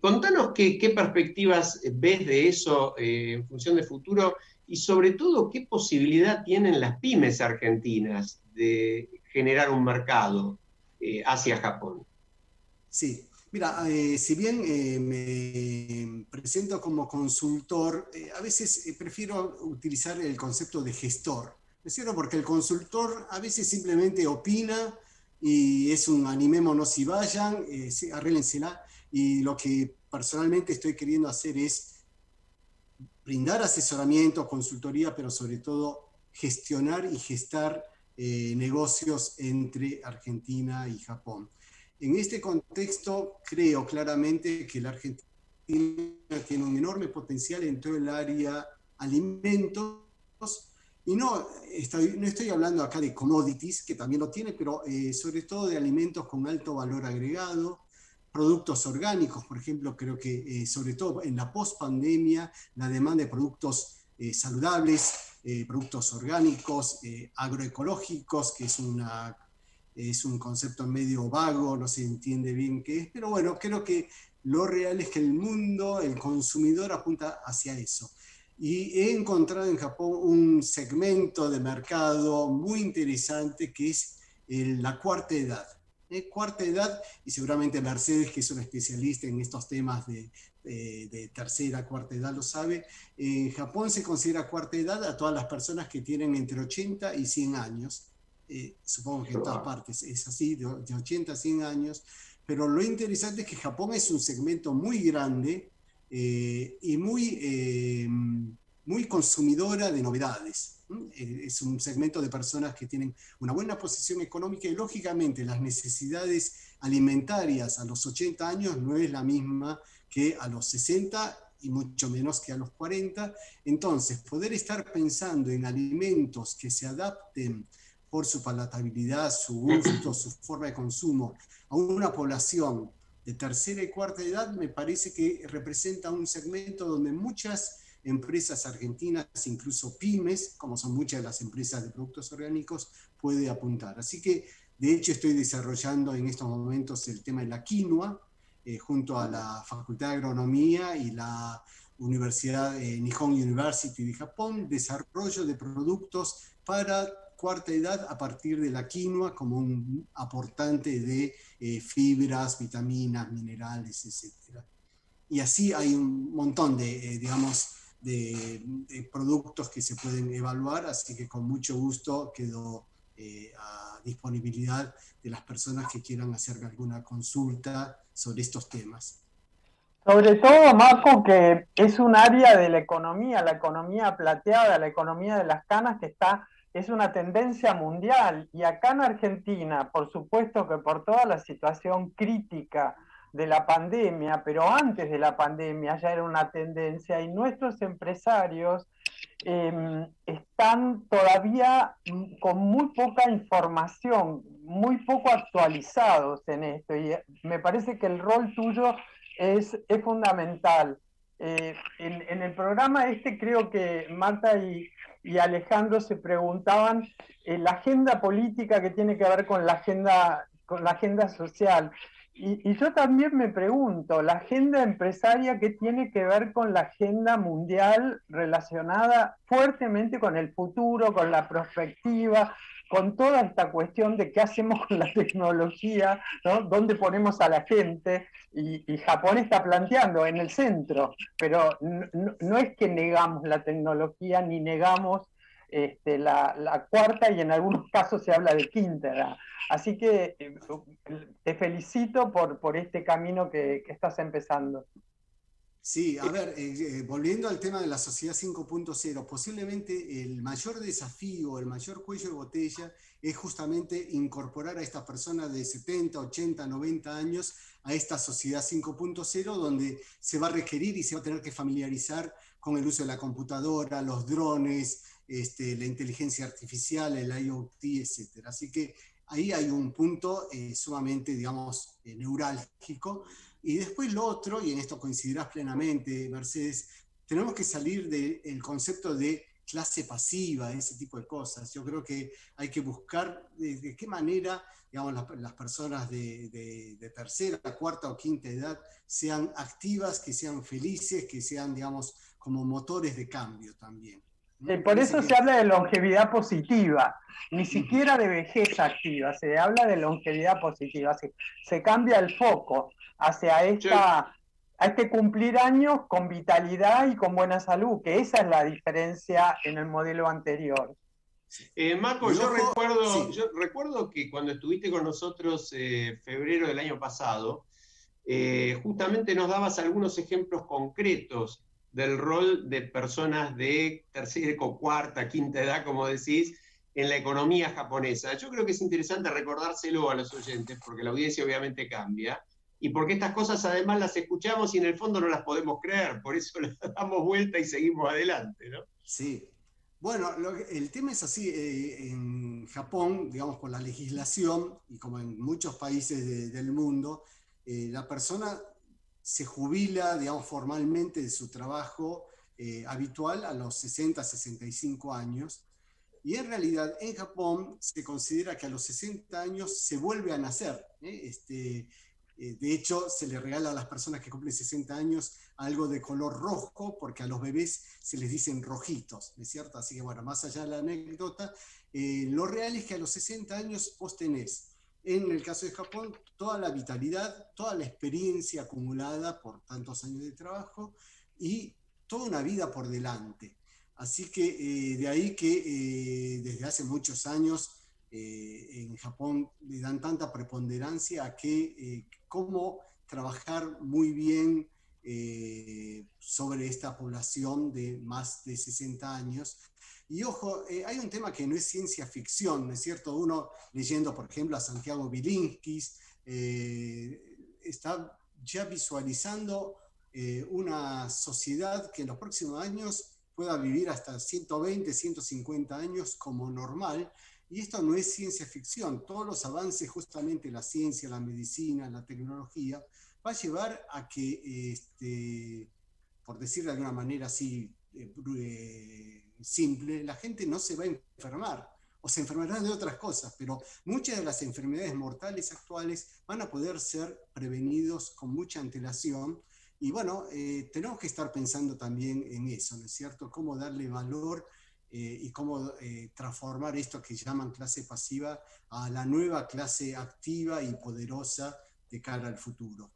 Contanos qué perspectivas ves de eso en función de futuro y sobre todo qué posibilidad tienen las pymes argentinas de generar un mercado hacia Japón. Sí, mira, si bien me presento como consultor, a veces prefiero utilizar el concepto de gestor. ¿No es cierto? Porque el consultor a veces simplemente opina y es un animémonos y vayan, arréglensela. Y lo que personalmente estoy queriendo hacer es brindar asesoramiento, consultoría, pero sobre todo gestionar y gestar negocios entre Argentina y Japón. En este contexto creo claramente que la Argentina tiene un enorme potencial en todo el área alimentos. Y no estoy hablando acá de commodities, que también lo tiene, pero sobre todo de alimentos con alto valor agregado, productos orgánicos, por ejemplo. Creo que sobre todo en la post-pandemia, la demanda de productos saludables, productos orgánicos, agroecológicos, que es un concepto medio vago, no se entiende bien qué es, pero bueno, creo que lo real es que el mundo, el consumidor apunta hacia eso. Y he encontrado en Japón un segmento de mercado muy interesante que es la cuarta edad. Cuarta edad, y seguramente Mercedes, que es una especialista en estos temas de tercera, cuarta edad, lo sabe. En Japón se considera cuarta edad a todas las personas que tienen entre 80 y 100 años. Supongo que en todas partes es así, de 80 a 100 años. Pero lo interesante es que Japón es un segmento muy grande y muy consumidora de novedades. Es un segmento de personas que tienen una buena posición económica y lógicamente las necesidades alimentarias a los 80 años no es la misma que a los 60 y mucho menos que a los 40. Entonces, poder estar pensando en alimentos que se adapten por su palatabilidad, su gusto, su forma de consumo a una población de tercera y cuarta edad, me parece que representa un segmento donde muchas empresas argentinas, incluso pymes, como son muchas de las empresas de productos orgánicos, puede apuntar. Así que, de hecho, estoy desarrollando en estos momentos el tema de la quinoa, junto a la Facultad de Agronomía y la Universidad Nihon University de Japón, desarrollo de productos para cuarta edad a partir de la quinoa como un aportante de fibras, vitaminas, minerales, etc. Y así hay un montón de, de productos que se pueden evaluar, así que con mucho gusto quedo a disponibilidad de las personas que quieran hacerme alguna consulta sobre estos temas. Sobre todo, Marco, que es un área de la economía plateada, la economía de las canas, que es una tendencia mundial. Y acá en Argentina, por supuesto que por toda la situación crítica de la pandemia, pero antes de la pandemia ya era una tendencia, y nuestros empresarios están todavía con muy poca información, muy poco actualizados en esto, y me parece que el rol tuyo es fundamental. En el programa creo que Marta y Alejandro se preguntaban la agenda política que tiene que ver con la agenda social. Y yo también me pregunto, la agenda empresaria, ¿qué tiene que ver con la agenda mundial relacionada fuertemente con el futuro, con la perspectiva, con toda esta cuestión de qué hacemos con la tecnología, ¿no? ¿Dónde ponemos a la gente? Y Japón está planteando en el centro, pero no es que negamos la tecnología ni negamos la cuarta, y en algunos casos se habla de quinta edad. Así que te felicito por este camino que estás empezando. Sí, a ver, volviendo al tema de la sociedad 5.0, posiblemente el mayor desafío, el mayor cuello de botella es justamente incorporar a estas personas de 70, 80, 90 años a esta sociedad 5.0, donde se va a requerir y se va a tener que familiarizar con el uso de la computadora, los drones, la inteligencia artificial, el IoT, etc. Así que ahí hay un punto sumamente, neurálgico. Y después lo otro, y en esto coincidirás plenamente, Mercedes, tenemos que salir del concepto de clase pasiva, ese tipo de cosas. Yo creo que hay que buscar de qué manera, las personas de tercera, cuarta o quinta edad sean activas, que sean felices, que sean, como motores de cambio también. Por eso se habla de longevidad positiva, ni siquiera de vejez activa, se habla de longevidad positiva, se cambia el foco hacia este cumplir años con vitalidad y con buena salud, que esa es la diferencia en el modelo anterior. Marco, yo recuerdo que cuando estuviste con nosotros febrero del año pasado, justamente nos dabas algunos ejemplos concretos del rol de personas de tercera, cuarta, quinta edad, como decís, en la economía japonesa. Yo creo que es interesante recordárselo a los oyentes, porque la audiencia obviamente cambia, y porque estas cosas además las escuchamos y en el fondo no las podemos creer, por eso las damos vuelta y seguimos adelante, ¿no? Sí. Bueno, el tema es así, en Japón, por la legislación, y como en muchos países del mundo, la persona se jubila, formalmente de su trabajo habitual a los 60, 65 años. Y en realidad en Japón se considera que a los 60 años se vuelve a nacer. De hecho, se le regala a las personas que cumplen 60 años algo de color rojo, porque a los bebés se les dicen rojitos, ¿no es cierto? Así que bueno, más allá de la anécdota, lo real es que a los 60 años vos tenés, en el caso de Japón, toda la vitalidad, toda la experiencia acumulada por tantos años de trabajo y toda una vida por delante. Así que de ahí que desde hace muchos años en Japón le dan tanta preponderancia a que cómo trabajar muy bien sobre esta población de más de 60 años. Y ojo, hay un tema que no es ciencia ficción, ¿no es cierto? Uno leyendo, por ejemplo, a Santiago Bilinskis, está ya visualizando una sociedad que en los próximos años pueda vivir hasta 120, 150 años como normal. Y esto no es ciencia ficción. Todos los avances, justamente la ciencia, la medicina, la tecnología, va a llevar a que, por decir de alguna manera así simple, la gente no se va a enfermar, o se enfermará de otras cosas, pero muchas de las enfermedades mortales actuales van a poder ser prevenidos con mucha antelación. Y bueno, tenemos que estar pensando también en eso, ¿no es cierto? Cómo darle valor y cómo transformar esto que llaman clase pasiva a la nueva clase activa y poderosa de cara al futuro.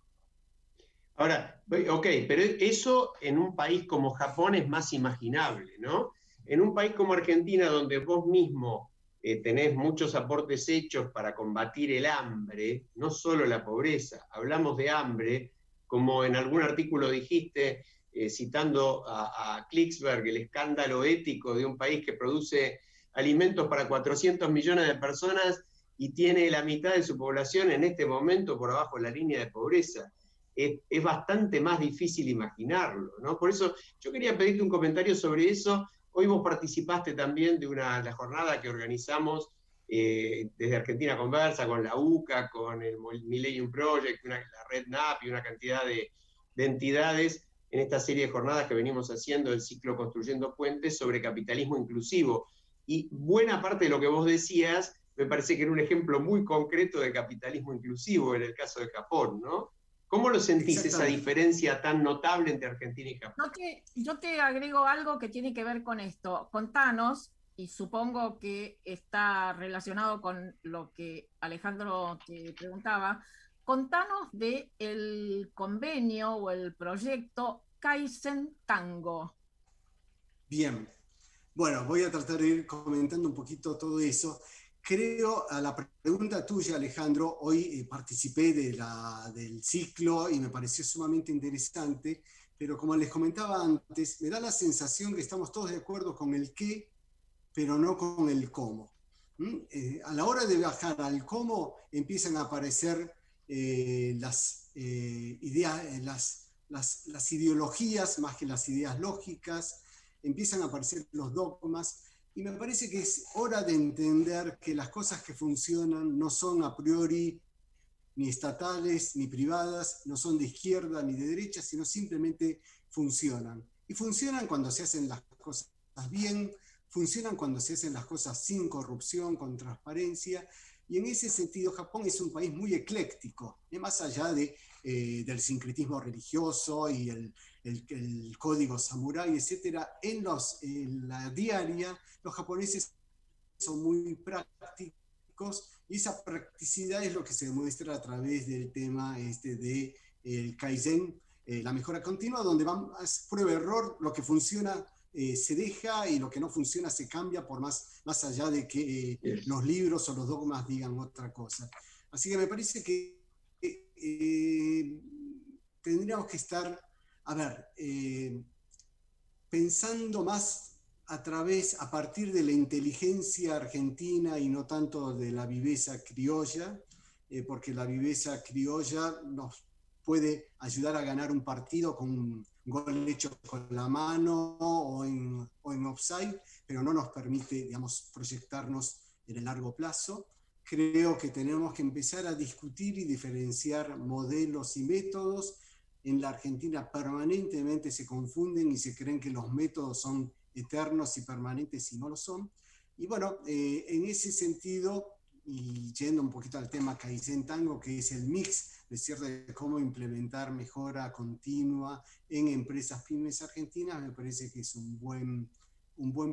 Ahora, ok, pero eso en un país como Japón es más imaginable, ¿no? En un país como Argentina, donde vos mismo tenés muchos aportes hechos para combatir el hambre, no solo la pobreza, hablamos de hambre, como en algún artículo dijiste, citando a Klicksberg, el escándalo ético de un país que produce alimentos para 400 millones de personas y tiene la mitad de su población en este momento por abajo de la línea de pobreza. Es bastante más difícil imaginarlo, ¿no? Por eso yo quería pedirte un comentario sobre eso. Hoy vos participaste también de la jornada que organizamos desde Argentina Conversa, con la UCA, con el Millennium Project, la Red NAP y una cantidad de entidades en esta serie de jornadas que venimos haciendo del ciclo Construyendo Puentes sobre capitalismo inclusivo. Y buena parte de lo que vos decías me parece que era un ejemplo muy concreto de capitalismo inclusivo en el caso de Japón, ¿no? ¿Cómo lo sentís esa diferencia tan notable entre Argentina y Japón? Yo te agrego algo que tiene que ver con esto. Contanos, y supongo que está relacionado con lo que Alejandro te preguntaba, contanos del convenio o el proyecto Kaizen Tango. Bien, bueno, voy a tratar de ir comentando un poquito todo eso. Creo, a la pregunta tuya, Alejandro, hoy participé del ciclo y me pareció sumamente interesante, pero como les comentaba antes, me da la sensación que estamos todos de acuerdo con el qué, pero no con el cómo. A la hora de bajar al cómo, empiezan a aparecer las ideas, las ideologías más que las ideas lógicas, empiezan a aparecer los dogmas. Y me parece que es hora de entender que las cosas que funcionan no son a priori ni estatales ni privadas, no son de izquierda ni de derecha, sino simplemente funcionan. Y funcionan cuando se hacen las cosas bien, funcionan cuando se hacen las cosas sin corrupción, con transparencia. Y en ese sentido, Japón es un país muy ecléctico, más allá del sincretismo religioso y el código samurái, etc. En la diaria, los japoneses son muy prácticos y esa practicidad es lo que se demuestra a través del tema del Kaizen, la mejora continua, donde van a prueba-error, lo que funciona se deja y lo que no funciona se cambia por más allá de que los libros o los dogmas digan otra cosa. Así que me parece que tendríamos que estar, pensando más a partir de la inteligencia argentina y no tanto de la viveza criolla, porque la viveza criolla nos puede ayudar a ganar un partido con un gol hecho con la mano o en offside, pero no nos permite, digamos, proyectarnos en el largo plazo. Creo que tenemos que empezar a discutir y diferenciar modelos y métodos en la Argentina permanentemente se confunden y se creen que los métodos son eternos y permanentes y no lo son. Y bueno, en ese sentido, y yendo un poquito al tema Kaizen Tango, que es el mix, ¿no es cierto?, de cómo implementar mejora continua en empresas pymes argentinas, me parece que es un buen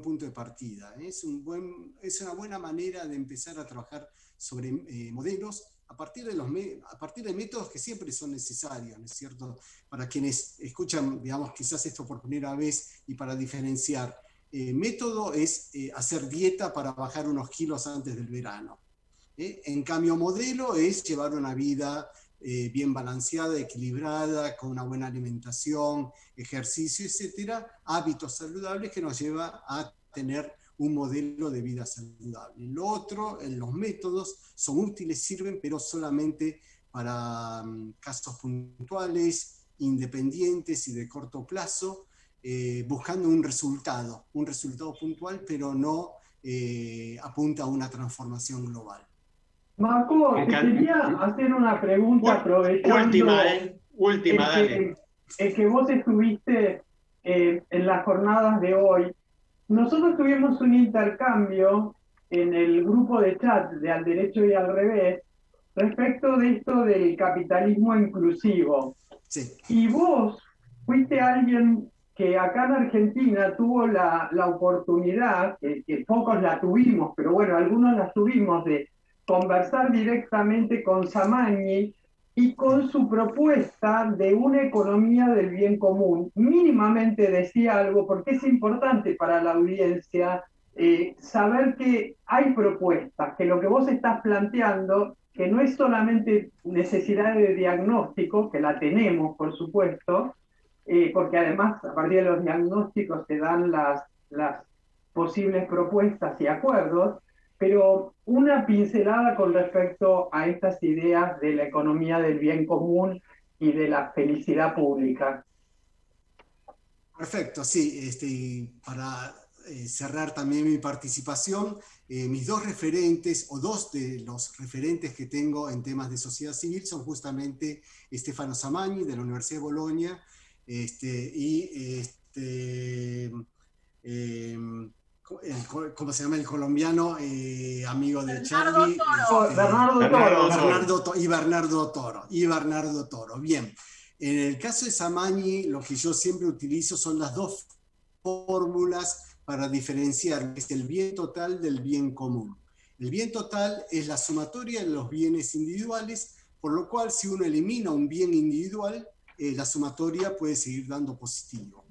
punto de partida. Es una buena manera de empezar a trabajar sobre modelos a partir de métodos que siempre son necesarios, ¿no es cierto? Para quienes escuchan, digamos, quizás esto por primera vez y para diferenciar, método es hacer dieta para bajar unos kilos antes del verano. En cambio, modelo es llevar una vida bien balanceada, equilibrada, con una buena alimentación, ejercicio, etcétera, hábitos saludables que nos lleva a tener un modelo de vida saludable. Lo otro, los métodos son útiles, sirven, pero solamente para casos puntuales, independientes y de corto plazo, buscando un resultado puntual, pero no apunta a una transformación global. Marco, te quería hacer una pregunta aprovechando última, dale. El que vos estuviste en las jornadas de hoy. Nosotros tuvimos un intercambio en el grupo de chat de Al Derecho y Al Revés respecto de esto del capitalismo inclusivo. Sí. Y vos fuiste alguien que acá en Argentina tuvo la oportunidad, que pocos la tuvimos, pero bueno, algunos la tuvimos, de conversar directamente con Samagni y con su propuesta de una economía del bien común. Mínimamente decía algo, porque es importante para la audiencia saber que hay propuestas, que lo que vos estás planteando, que no es solamente necesidad de diagnóstico, que la tenemos, por supuesto, porque además a partir de los diagnósticos se dan las posibles propuestas y acuerdos, pero una pincelada con respecto a estas ideas de la economía del bien común y de la felicidad pública. Perfecto, sí. Para cerrar también mi participación, mis dos referentes, o dos de los referentes que tengo en temas de sociedad civil, son justamente Stefano Samagni, de la Universidad de Bolonia, ¿cómo se llama el colombiano? Amigo de Charlie. Bernardo Toro. Bien. En el caso de Samagni, lo que yo siempre utilizo son las dos fórmulas para diferenciar el bien total del bien común. El bien total es la sumatoria de los bienes individuales, por lo cual si uno elimina un bien individual, la sumatoria puede seguir dando positivo.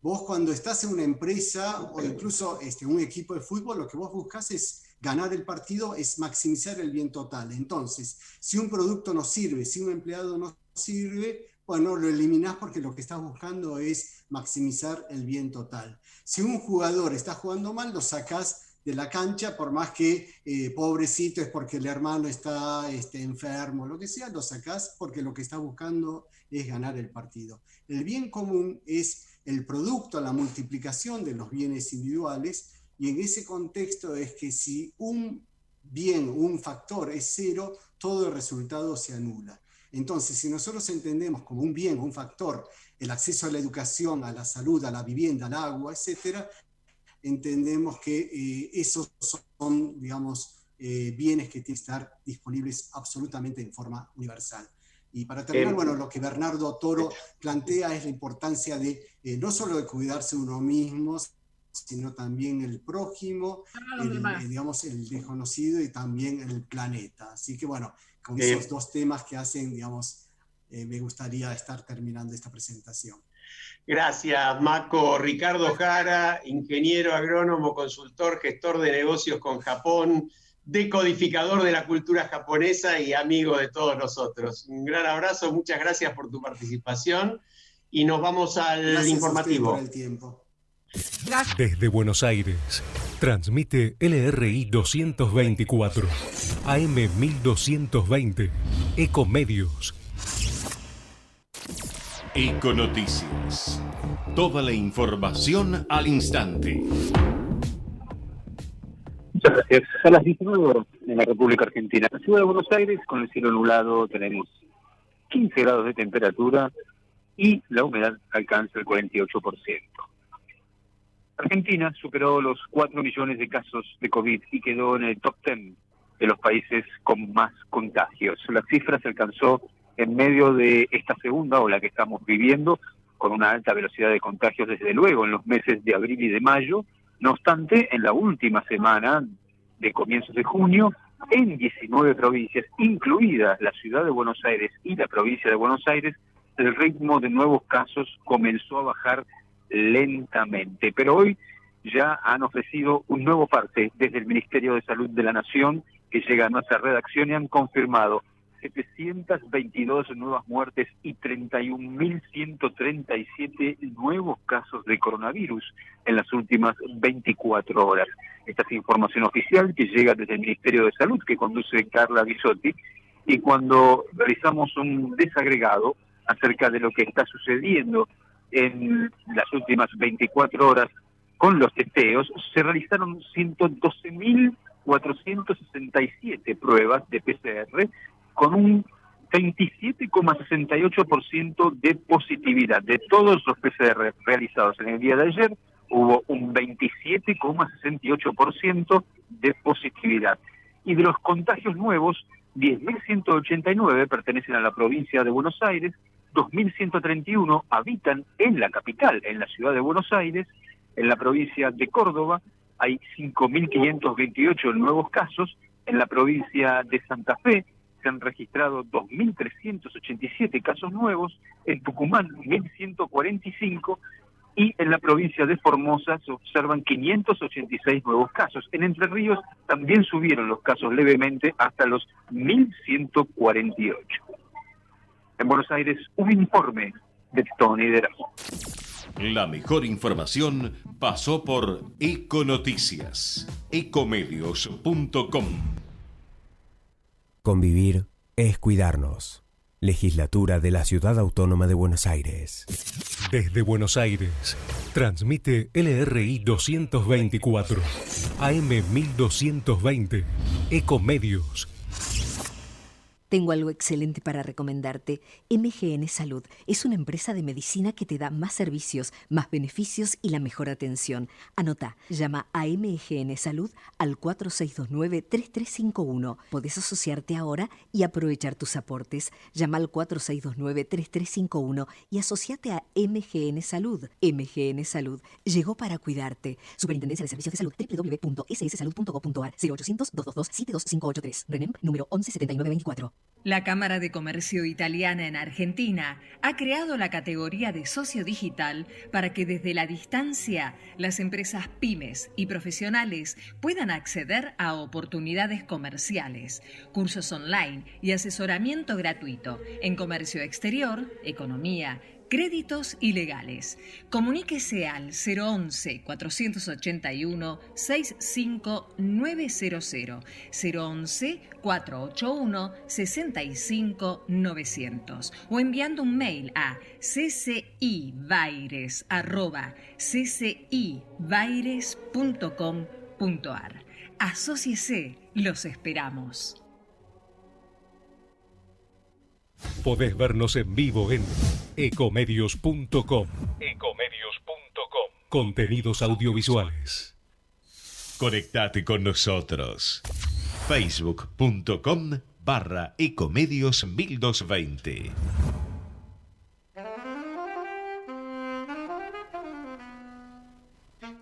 Vos cuando estás en una empresa o incluso un equipo de fútbol, lo que vos buscas es ganar el partido, es maximizar el bien total. Entonces, si un producto no sirve, si un empleado no sirve, bueno, lo eliminás porque lo que estás buscando es maximizar el bien total. Si un jugador está jugando mal, lo sacás de la cancha, por más que pobrecito es porque el hermano está enfermo, lo que sea, lo sacás porque lo que estás buscando es ganar el partido. El bien común es el producto, la multiplicación de los bienes individuales, y en ese contexto es que si un bien, un factor es cero, todo el resultado se anula. Entonces, si nosotros entendemos como un bien, un factor, el acceso a la educación, a la salud, a la vivienda, al agua, etcétera, entendemos que esos son, digamos, bienes que tienen que estar disponibles absolutamente en forma universal. Y para terminar, bueno, lo que Bernardo Toro plantea es la importancia de no solo de cuidarse uno mismo, sino también el prójimo, digamos, el desconocido y también el planeta. Así que bueno, con esos dos temas que hacen, digamos, me gustaría estar terminando esta presentación. Gracias, Mako. Ricardo Jara, ingeniero agrónomo, consultor, gestor de negocios con Japón, decodificador de la cultura japonesa y amigo de todos nosotros. Un gran abrazo, muchas gracias por tu participación y nos vamos al informativo. Gracias por el tiempo. Gracias. Desde Buenos Aires, transmite LRI 224, AM 1220, Ecomedios. Econoticias. Toda la información al instante. Muchas gracias. A las 19 horas en la República Argentina. En la ciudad de Buenos Aires, con el cielo nublado, tenemos 15 grados de temperatura. y la humedad alcanza el 48%. Argentina superó los 4 millones de casos de COVID y quedó en el top 10 de los países con más contagios. La cifra se alcanzó en medio de esta segunda ola que estamos viviendo, con una alta velocidad de contagios desde luego en los meses de abril y de mayo. No obstante, en la última semana de comienzos de junio, en 19 provincias, incluida la ciudad de Buenos Aires y la provincia de Buenos Aires, el ritmo de nuevos casos comenzó a bajar lentamente. Pero hoy ya han ofrecido un nuevo parte desde el Ministerio de Salud de la Nación, que llega a nuestra redacción, y han confirmado 722 nuevas muertes y 31.137 nuevos casos de coronavirus en las últimas 24 horas. Esta es información oficial que llega desde el Ministerio de Salud, que conduce Carla Bisotti, y cuando realizamos un desagregado acerca de lo que está sucediendo en las últimas 24 horas con los testeos, se realizaron 112.467 pruebas de PCR, con un 27,68% de positividad. De todos los PCR realizados en el día de ayer, hubo un 27,68% de positividad. Y de los contagios nuevos, 10.189 pertenecen a la provincia de Buenos Aires, 2.131 habitan en la capital, en la ciudad de Buenos Aires. En la provincia de Córdoba hay 5.528 nuevos casos. En la provincia de Santa Fe se han registrado 2.387 casos nuevos, en Tucumán 1.145 y en la provincia de Formosa se observan 586 nuevos casos. En Entre Ríos también subieron los casos levemente hasta los 1.148. En Buenos Aires, un informe de Tony de Erasmo. La mejor información pasó por Econoticias, ecomedios.com. Convivir es cuidarnos. Legislatura de la Ciudad Autónoma de Buenos Aires. Desde Buenos Aires, transmite LRI 224, AM 1220, Ecomedios. Tengo algo excelente para recomendarte. MGN Salud es una empresa de medicina que te da más servicios, más beneficios y la mejor atención. Anota, llama a MGN Salud al 4629-3351. Podés asociarte ahora y aprovechar tus aportes. Llama al 4629-3351 y asociate a MGN Salud. MGN Salud llegó para cuidarte. Superintendencia de Servicios de Salud, www.sssalud.gov.ar, 0800-222-72583. RENEM número 117924. La Cámara de Comercio Italiana en Argentina ha creado la categoría de socio digital para que desde la distancia las empresas pymes y profesionales puedan acceder a oportunidades comerciales, cursos online y asesoramiento gratuito en comercio exterior, economía, créditos y legales. Comuníquese al 011-481-65900, 011-481-65900 o enviando un mail a ccibaires@ccibaires.com.ar. Asóciese, los esperamos. Podés vernos en vivo en ecomedios.com. Contenidos audiovisuales. Conectate con nosotros. Facebook.com/Ecomedios 1220.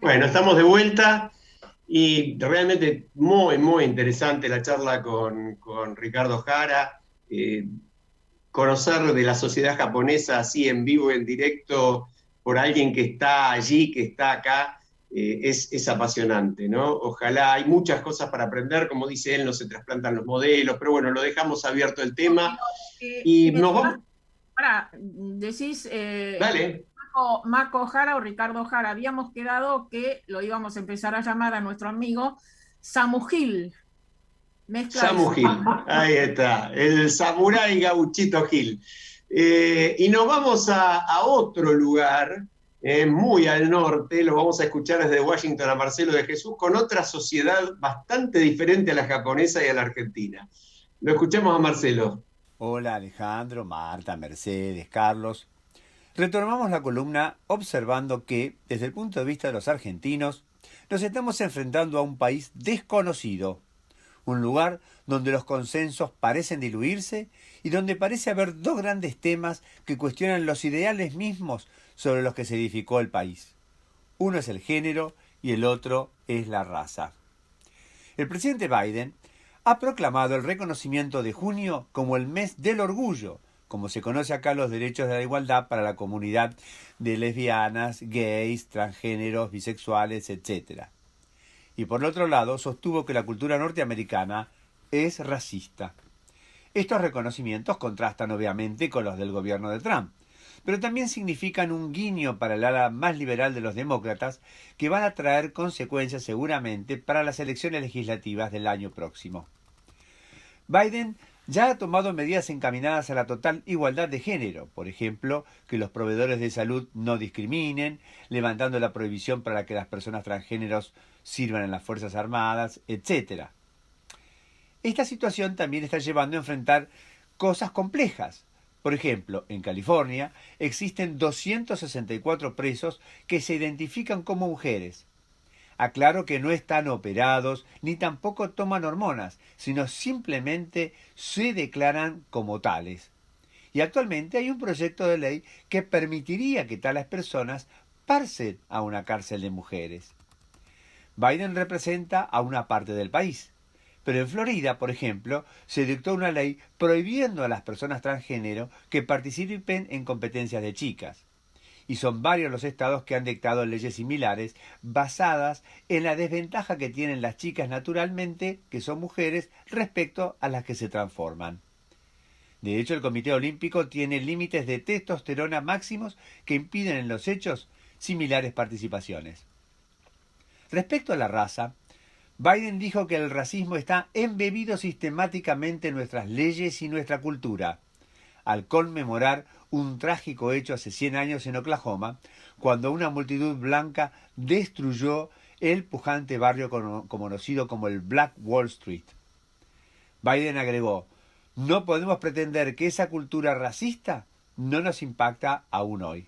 Bueno, estamos de vuelta y realmente muy interesante la charla con Ricardo Jara. Conocer de la sociedad japonesa así en vivo, en directo, por alguien que está allí, que está acá, es apasionante, ¿no? Ojalá, hay muchas cosas para aprender, como dice él, no se trasplantan los modelos, pero bueno, lo dejamos abierto el tema. Y nos vamos... Ahora, decís... Dale. Marco Jara o Ricardo Jara, habíamos quedado que lo íbamos a empezar a llamar a nuestro amigo Samu Gil. Samu Gil, ahí está, el samurái gauchito Gil. Y nos vamos a otro lugar, muy al norte, lo vamos a escuchar desde Washington a Marcelo de Jesús, con otra sociedad bastante diferente a la japonesa y a la argentina. Lo escuchamos a Marcelo. Hola Alejandro, Marta, Mercedes, Carlos. Retomamos la columna observando que, desde el punto de vista de los argentinos, nos estamos enfrentando a un país desconocido, un lugar donde los consensos parecen diluirse y donde parece haber dos grandes temas que cuestionan los ideales mismos sobre los que se edificó el país. Uno es el género y el otro es la raza. El presidente Biden ha proclamado el reconocimiento de junio como el mes del orgullo, como se conoce acá los derechos de la igualdad para la comunidad de lesbianas, gays, transgéneros, bisexuales, etc. Y por el otro lado, sostuvo que la cultura norteamericana es racista. Estos reconocimientos contrastan obviamente con los del gobierno de Trump, pero también significan un guiño para el ala más liberal de los demócratas que van a traer consecuencias seguramente para las elecciones legislativas del año próximo. Biden ya ha tomado medidas encaminadas a la total igualdad de género, por ejemplo, que los proveedores de salud no discriminen, levantando la prohibición para que las personas transgéneros sirvan en las Fuerzas Armadas, etc. Esta situación también está llevando a enfrentar cosas complejas. Por ejemplo, en California existen 264 presos que se identifican como mujeres. Aclaro que no están operados ni tampoco toman hormonas, sino simplemente se declaran como tales. Y actualmente hay un proyecto de ley que permitiría que tales personas pasen a una cárcel de mujeres. Biden representa a una parte del país, pero en Florida, por ejemplo, se dictó una ley prohibiendo a las personas transgénero que participen en competencias de chicas. Y son varios los estados que han dictado leyes similares basadas en la desventaja que tienen las chicas naturalmente, que son mujeres, respecto a las que se transforman. De hecho, el Comité Olímpico tiene límites de testosterona máximos que impiden en los hechos similares participaciones. Respecto a la raza, Biden dijo que el racismo está embebido sistemáticamente en nuestras leyes y nuestra cultura, al conmemorar un trágico hecho hace 100 años en Oklahoma, cuando una multitud blanca destruyó el pujante barrio conocido como el Black Wall Street. Biden agregó: no podemos pretender que esa cultura racista no nos impacta aún hoy.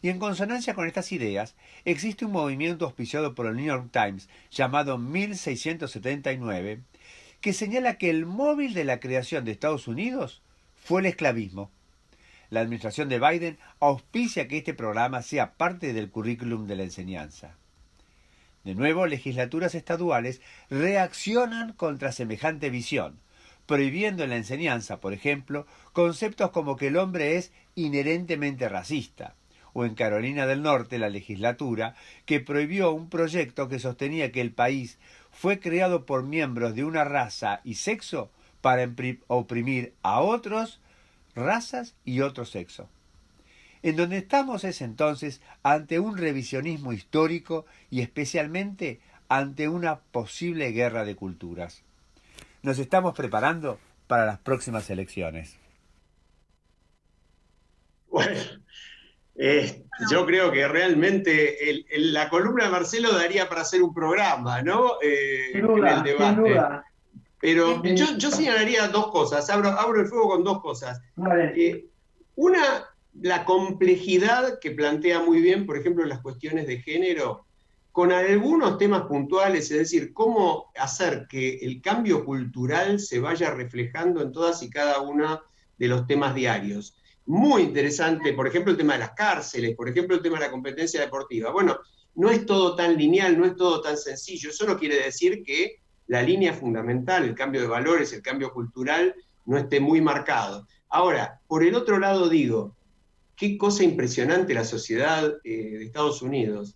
Y en consonancia con estas ideas, existe un movimiento auspiciado por el New York Times llamado 1679, que señala que el móvil de la creación de Estados Unidos fue el esclavismo. La administración de Biden auspicia que este programa sea parte del currículum de la enseñanza. De nuevo, legislaturas estaduales reaccionan contra semejante visión, prohibiendo en la enseñanza, por ejemplo, conceptos como que el hombre es inherentemente racista, o en Carolina del Norte la legislatura que prohibió un proyecto que sostenía que el país fue creado por miembros de una raza y sexo para oprimir a otros razas y otro sexo. En donde estamos es entonces ante un revisionismo histórico y especialmente ante una posible guerra de culturas. Nos estamos preparando para las próximas elecciones. Bueno, yo creo que realmente la columna de Marcelo daría para hacer un programa, ¿no? Sin duda, en el debate. sin duda. Pero yo señalaría dos cosas, abro el fuego con dos cosas. Vale. Una, la complejidad que plantea muy bien, por ejemplo, las cuestiones de género, con algunos temas puntuales, es decir, cómo hacer que el cambio cultural se vaya reflejando en todas y cada uno de los temas diarios. Muy interesante, por ejemplo, el tema de las cárceles, por ejemplo, el tema de la competencia deportiva. Bueno, no es todo tan lineal, no es todo tan sencillo. Eso no quiere decir que la línea fundamental, el cambio de valores, el cambio cultural, no esté muy marcado. Ahora, por el otro lado digo, qué cosa impresionante la sociedad de Estados Unidos,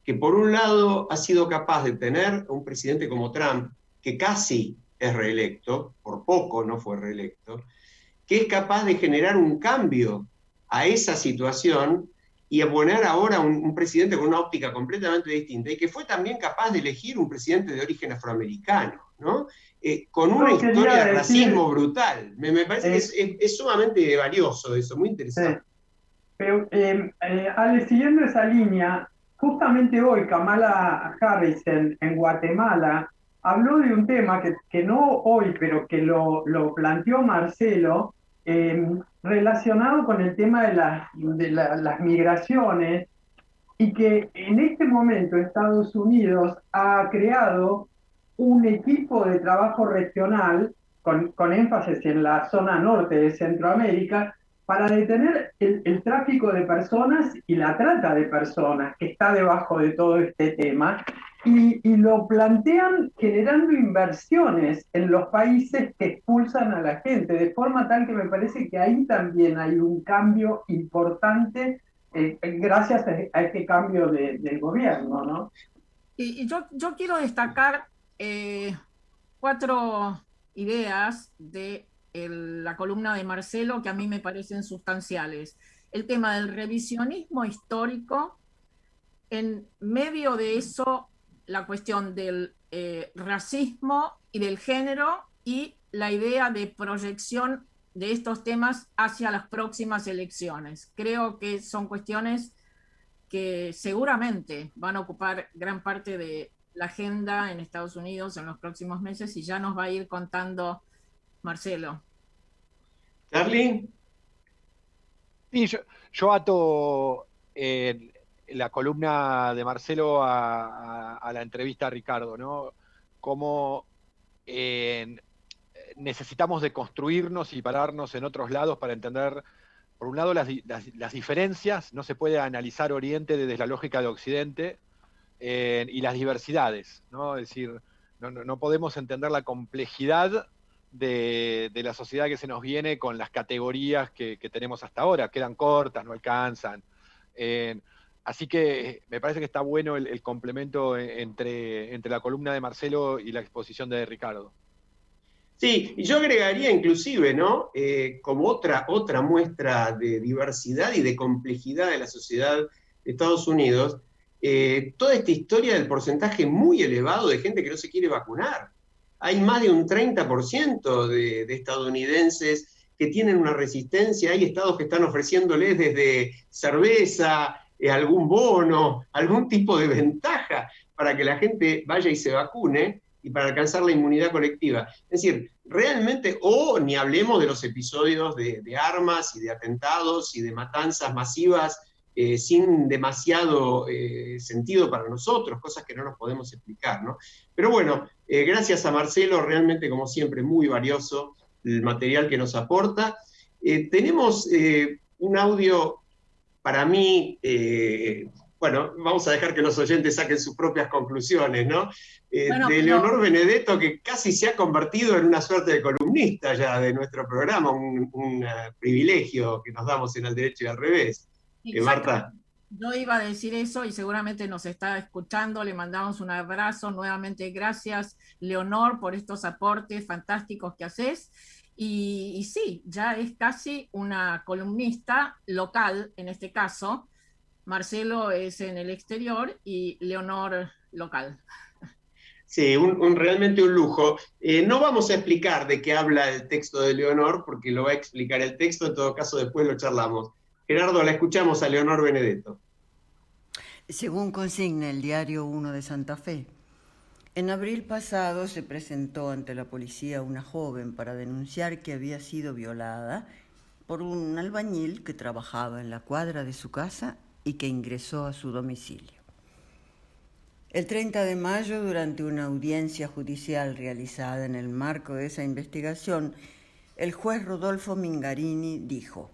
que por un lado ha sido capaz de tener un presidente como Trump, que casi es reelecto, por poco no fue reelecto, que es capaz de generar un cambio a esa situación y a poner ahora un presidente con una óptica completamente distinta, y que fue también capaz de elegir un presidente de origen afroamericano, ¿no? Con una historia de racismo brutal. Me parece que es sumamente valioso eso, muy interesante. Sí. Pero, Ale, siguiendo esa línea, justamente hoy Kamala Harris en Guatemala habló de un tema que no hoy, pero que lo planteó Marcelo, relacionado con el tema de las migraciones, y que en este momento Estados Unidos ha creado un equipo de trabajo regional con énfasis en la zona norte de Centroamérica para detener el tráfico de personas y la trata de personas que está debajo de todo este tema, y lo plantean generando inversiones en los países que expulsan a la gente, de forma tal que me parece que ahí también hay un cambio importante gracias a este cambio del gobierno, ¿no? Y yo quiero destacar 4 ideas de la columna de Marcelo que a mí me parecen sustanciales. El tema del revisionismo histórico, en medio de eso la cuestión del racismo y del género, y la idea de proyección de estos temas hacia las próximas elecciones. Creo que son cuestiones que seguramente van a ocupar gran parte de la agenda en Estados Unidos en los próximos meses, y ya nos va a ir contando Marcelo. ¿Charlie? Sí, yo ato la columna de Marcelo a la entrevista a Ricardo, ¿no? Como necesitamos de construirnos y pararnos en otros lados para entender, por un lado, las diferencias. No se puede analizar Oriente desde la lógica de Occidente, y las diversidades, ¿no? Es decir, no podemos entender la complejidad de la sociedad que se nos viene con las categorías que tenemos hasta ahora. Quedan cortas, no alcanzan. Así que me parece que está bueno el complemento entre la columna de Marcelo y la exposición de Ricardo. Sí, y yo agregaría inclusive, ¿no? Como otra muestra de diversidad y de complejidad de la sociedad de Estados Unidos, toda esta historia del porcentaje muy elevado de gente que no se quiere vacunar. Hay más de un 30% de estadounidenses que tienen una resistencia. Hay estados que están ofreciéndoles desde cerveza, algún bono, algún tipo de ventaja para que la gente vaya y se vacune y para alcanzar la inmunidad colectiva. Es decir, realmente, ni hablemos de los episodios de armas y de atentados y de matanzas masivas sin demasiado sentido para nosotros, cosas que no nos podemos explicar, ¿no? Pero bueno, gracias a Marcelo, realmente como siempre muy valioso el material que nos aporta. Tenemos un audio para mí, bueno, vamos a dejar que los oyentes saquen sus propias conclusiones, ¿no? De Leonor Benedetto, que casi se ha convertido en una suerte de columnista ya de nuestro programa, un privilegio que nos damos en Al Derecho y al Revés. Marta. Yo iba a decir eso y seguramente nos está escuchando. Le mandamos un abrazo. Nuevamente, gracias, Leonor, por estos aportes fantásticos que haces. Y sí, ya es casi una columnista local, en este caso. Marcelo es en el exterior y Leonor local. Sí, realmente un lujo. No vamos a explicar de qué habla el texto de Leonor, porque lo va a explicar el texto, en todo caso después lo charlamos. Gerardo, la escuchamos a Leonor Benedetto. Según consigna el diario 1 de Santa Fe, en abril pasado se presentó ante la policía una joven para denunciar que había sido violada por un albañil que trabajaba en la cuadra de su casa y que ingresó a su domicilio. El 30 de mayo, durante una audiencia judicial realizada en el marco de esa investigación, el juez Rodolfo Mingarini dijo: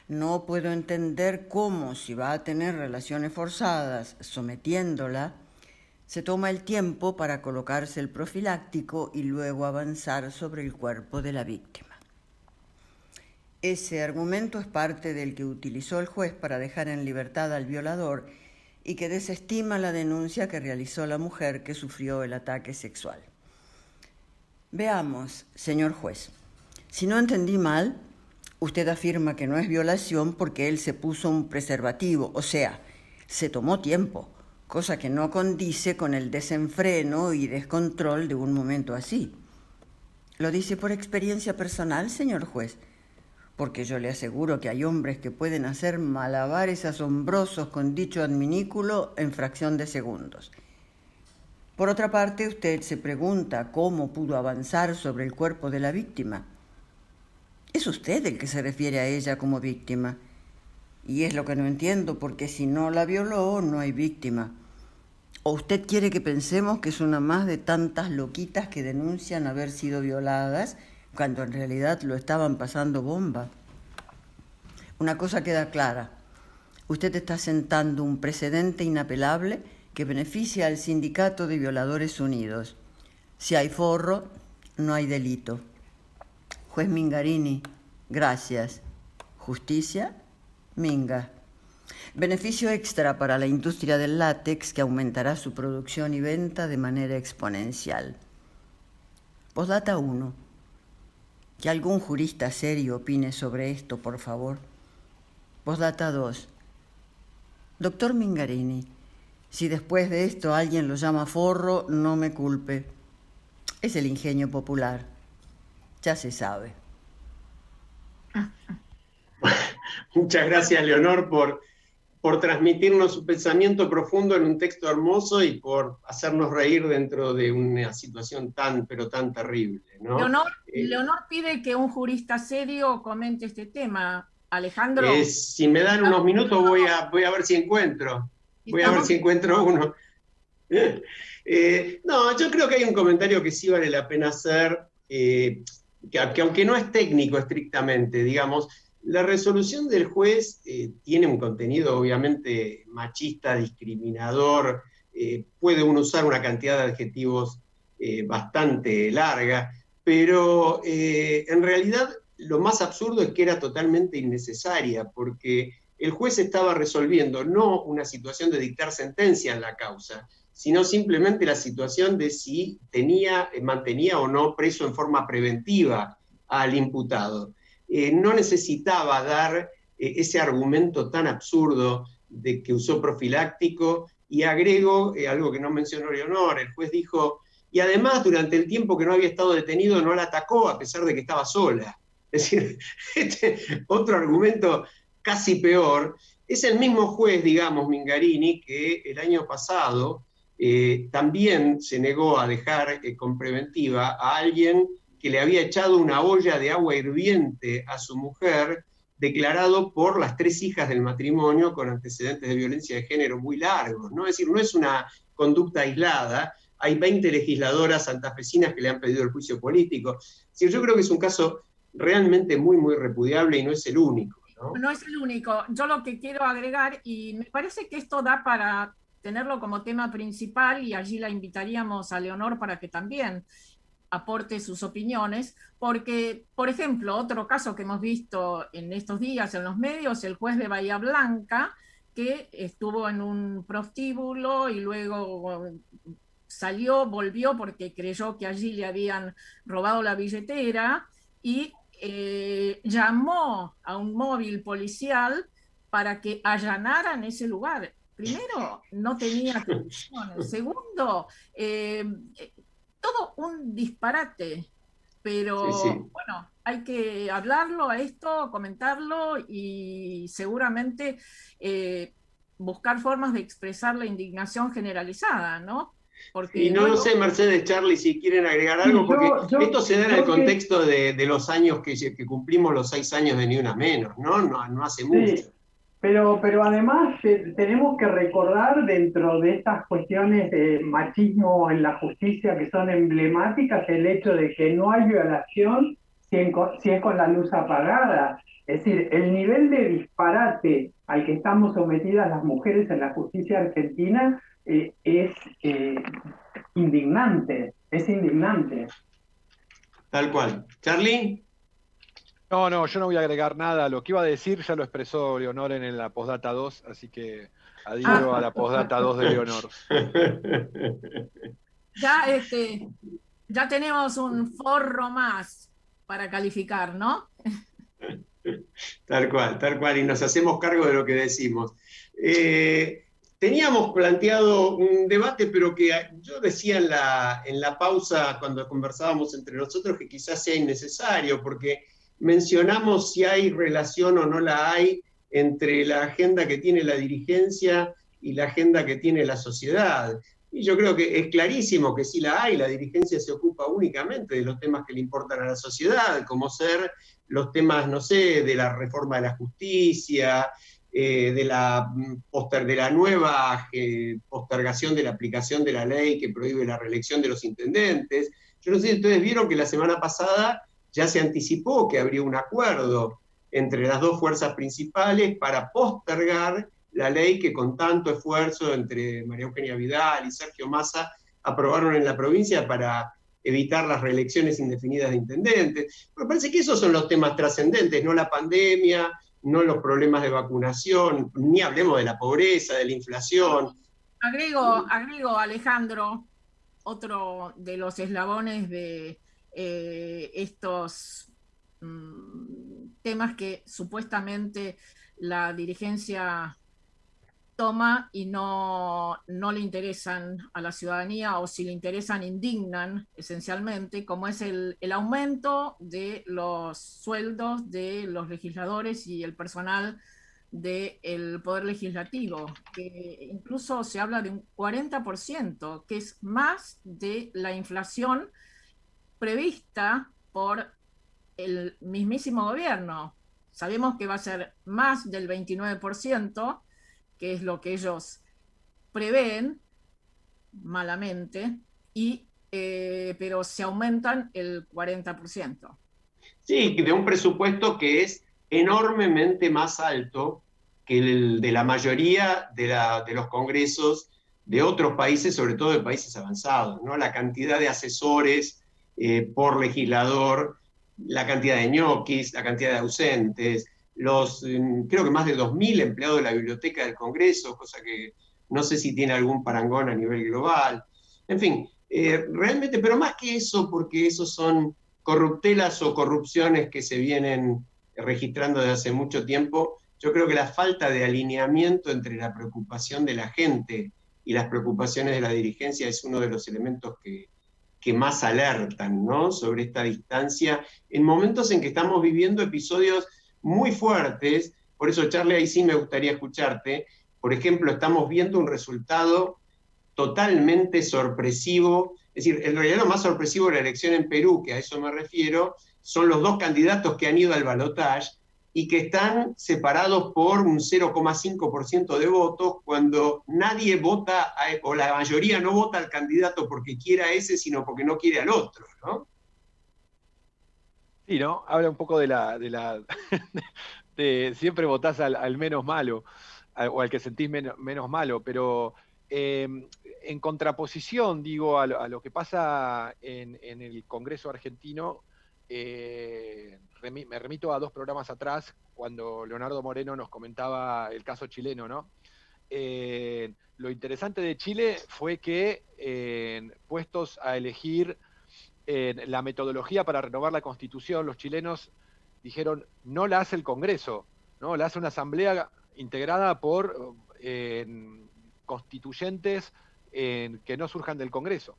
no puedo entender cómo, si va a tener relaciones forzadas sometiéndola, se toma el tiempo para colocarse el profiláctico y luego avanzar sobre el cuerpo de la víctima. Ese argumento es parte del que utilizó el juez para dejar en libertad al violador y que desestima la denuncia que realizó la mujer que sufrió el ataque sexual. Veamos, señor juez, si no entendí mal, usted afirma que no es violación porque él se puso un preservativo, o sea, se tomó tiempo, cosa que no condice con el desenfreno y descontrol de un momento así. ¿Lo dice por experiencia personal, señor juez? Porque yo le aseguro que hay hombres que pueden hacer malabares asombrosos con dicho adminículo en fracción de segundos. Por otra parte, usted se pregunta cómo pudo avanzar sobre el cuerpo de la víctima. Es usted el que se refiere a ella como víctima. Y es lo que no entiendo, porque si no la violó, no hay víctima. ¿O usted quiere que pensemos que es una más de tantas loquitas que denuncian haber sido violadas, cuando en realidad lo estaban pasando bomba? Una cosa queda clara. Usted está sentando un precedente inapelable que beneficia al Sindicato de Violadores Unidos. Si hay forro, no hay delito. Juez Mingarini, gracias. Justicia, Minga. Beneficio extra para la industria del látex, que aumentará su producción y venta de manera exponencial. Postdata 1. Que algún jurista serio opine sobre esto, por favor. Postdata 2. Doctor Mingarini, si después de esto alguien lo llama forro, no me culpe. Es el ingenio popular. Ya se sabe. Muchas gracias, Leonor, por transmitirnos su pensamiento profundo en un texto hermoso y por hacernos reír dentro de una situación tan, pero tan terrible, ¿no? Leonor pide que un jurista serio comente este tema. Alejandro. Si me dan unos minutos voy a ver si encuentro. Voy a ver si encuentro uno. No, yo creo que hay un comentario que sí vale la pena hacer, que aunque no es técnico estrictamente, digamos, la resolución del juez tiene un contenido obviamente machista, discriminador, puede uno usar una cantidad de adjetivos bastante larga, pero en realidad lo más absurdo es que era totalmente innecesaria, porque el juez estaba resolviendo no una situación de dictar sentencia en la causa, sino simplemente la situación de si mantenía o no preso en forma preventiva al imputado. No necesitaba dar ese argumento tan absurdo de que usó profiláctico, y agrego algo que no mencionó Leonor. El juez dijo, y además durante el tiempo que no había estado detenido no la atacó a pesar de que estaba sola. Es decir, otro argumento casi peor. Es el mismo juez, digamos, Mingarini, que el año pasado también se negó a dejar con preventiva a alguien que le había echado una olla de agua hirviente a su mujer, declarado por las 3 hijas del matrimonio con antecedentes de violencia de género muy largos, ¿no? Es decir, no es una conducta aislada, hay 20 legisladoras santafesinas que le han pedido el juicio político. Es decir, yo creo que es un caso realmente muy, muy repudiable y no es el único, ¿no? No es el único. Yo lo que quiero agregar, y me parece que esto da para tenerlo como tema principal, y allí la invitaríamos a Leonor para que también aporte sus opiniones, porque, por ejemplo, otro caso que hemos visto en estos días en los medios, el juez de Bahía Blanca, que estuvo en un prostíbulo y luego salió, volvió porque creyó que allí le habían robado la billetera, y llamó a un móvil policial para que allanaran ese lugar. Primero, no tenía condiciones. Segundo, todo un disparate, pero sí. bueno, hay que hablarlo a esto, comentarlo y seguramente buscar formas de expresar la indignación generalizada, ¿no? Porque, y no sé, Mercedes, Charlie, si quieren agregar algo, porque esto se da en el contexto de los años que cumplimos los 6 años de Ni Una Menos, ¿no? No hace mucho. Sí. Pero además tenemos que recordar, dentro de estas cuestiones de machismo en la justicia que son emblemáticas, el hecho de que no hay violación si es con la luz apagada. Es decir, el nivel de disparate al que estamos sometidas las mujeres en la justicia argentina es indignante, Tal cual. ¿Charlie? No, yo no voy a agregar nada. Lo que iba a decir ya lo expresó Leonor en la postdata 2, así que adhiero a la postdata 2 de Leonor. Ya tenemos un forro más para calificar, ¿no? Tal cual, y nos hacemos cargo de lo que decimos. Teníamos planteado un debate, pero que yo decía en la pausa, cuando conversábamos entre nosotros, que quizás sea innecesario, porque mencionamos si hay relación o no la hay entre la agenda que tiene la dirigencia y la agenda que tiene la sociedad. Y yo creo que es clarísimo que sí la hay, la dirigencia se ocupa únicamente de los temas que le importan a la sociedad, como ser los temas, no sé, de la reforma de la justicia, de la nueva postergación de la aplicación de la ley que prohíbe la reelección de los intendentes. Yo no sé si ustedes vieron que la semana pasada ya se anticipó que habría un acuerdo entre las dos fuerzas principales para postergar la ley que con tanto esfuerzo entre María Eugenia Vidal y Sergio Massa aprobaron en la provincia para evitar las reelecciones indefinidas de intendentes. Me parece que esos son los temas trascendentes, no la pandemia, no los problemas de vacunación, ni hablemos de la pobreza, de la inflación. Agrego, Alejandro, otro de los eslabones de estos temas que supuestamente la dirigencia toma y no le interesan a la ciudadanía, o si le interesan indignan esencialmente, como es el aumento de los sueldos de los legisladores y el personal del Poder Legislativo, que incluso se habla de un 40%, que es más de la inflación prevista por el mismísimo gobierno. Sabemos que va a ser más del 29%, que es lo que ellos prevén malamente, pero se aumentan el 40%. Sí, de un presupuesto que es enormemente más alto que el de la mayoría de los congresos de otros países, sobre todo de países avanzados, ¿no? La cantidad de asesores por legislador, la cantidad de ñoquis, la cantidad de ausentes, creo que más de 2.000 empleados de la biblioteca del Congreso, cosa que no sé si tiene algún parangón a nivel global. En fin, realmente, pero más que eso, porque esos son corruptelas o corrupciones que se vienen registrando desde hace mucho tiempo, yo creo que la falta de alineamiento entre la preocupación de la gente y las preocupaciones de la dirigencia es uno de los elementos que más alertan, ¿no?, sobre esta distancia, en momentos en que estamos viviendo episodios muy fuertes. Por eso, Charlie, ahí sí me gustaría escucharte. Por ejemplo, estamos viendo un resultado totalmente sorpresivo, es decir, en realidad lo más sorpresivo de la elección en Perú, que a eso me refiero, son los dos candidatos que han ido al balotaje y que están separados por un 0,5% de votos, cuando nadie vota, o la mayoría no vota al candidato porque quiera a ese, sino porque no quiere al otro, ¿no? Sí, ¿no? Habla un poco de siempre votás al menos malo, o al que sentís menos malo, pero en contraposición, digo, a lo que pasa en el Congreso argentino, me remito a 2 programas atrás, cuando Leonardo Moreno nos comentaba el caso chileno, ¿no? Lo interesante de Chile fue que, puestos a elegir la metodología para renovar la Constitución, los chilenos dijeron, no la hace el Congreso, ¿no? La hace una asamblea integrada por constituyentes que no surjan del Congreso.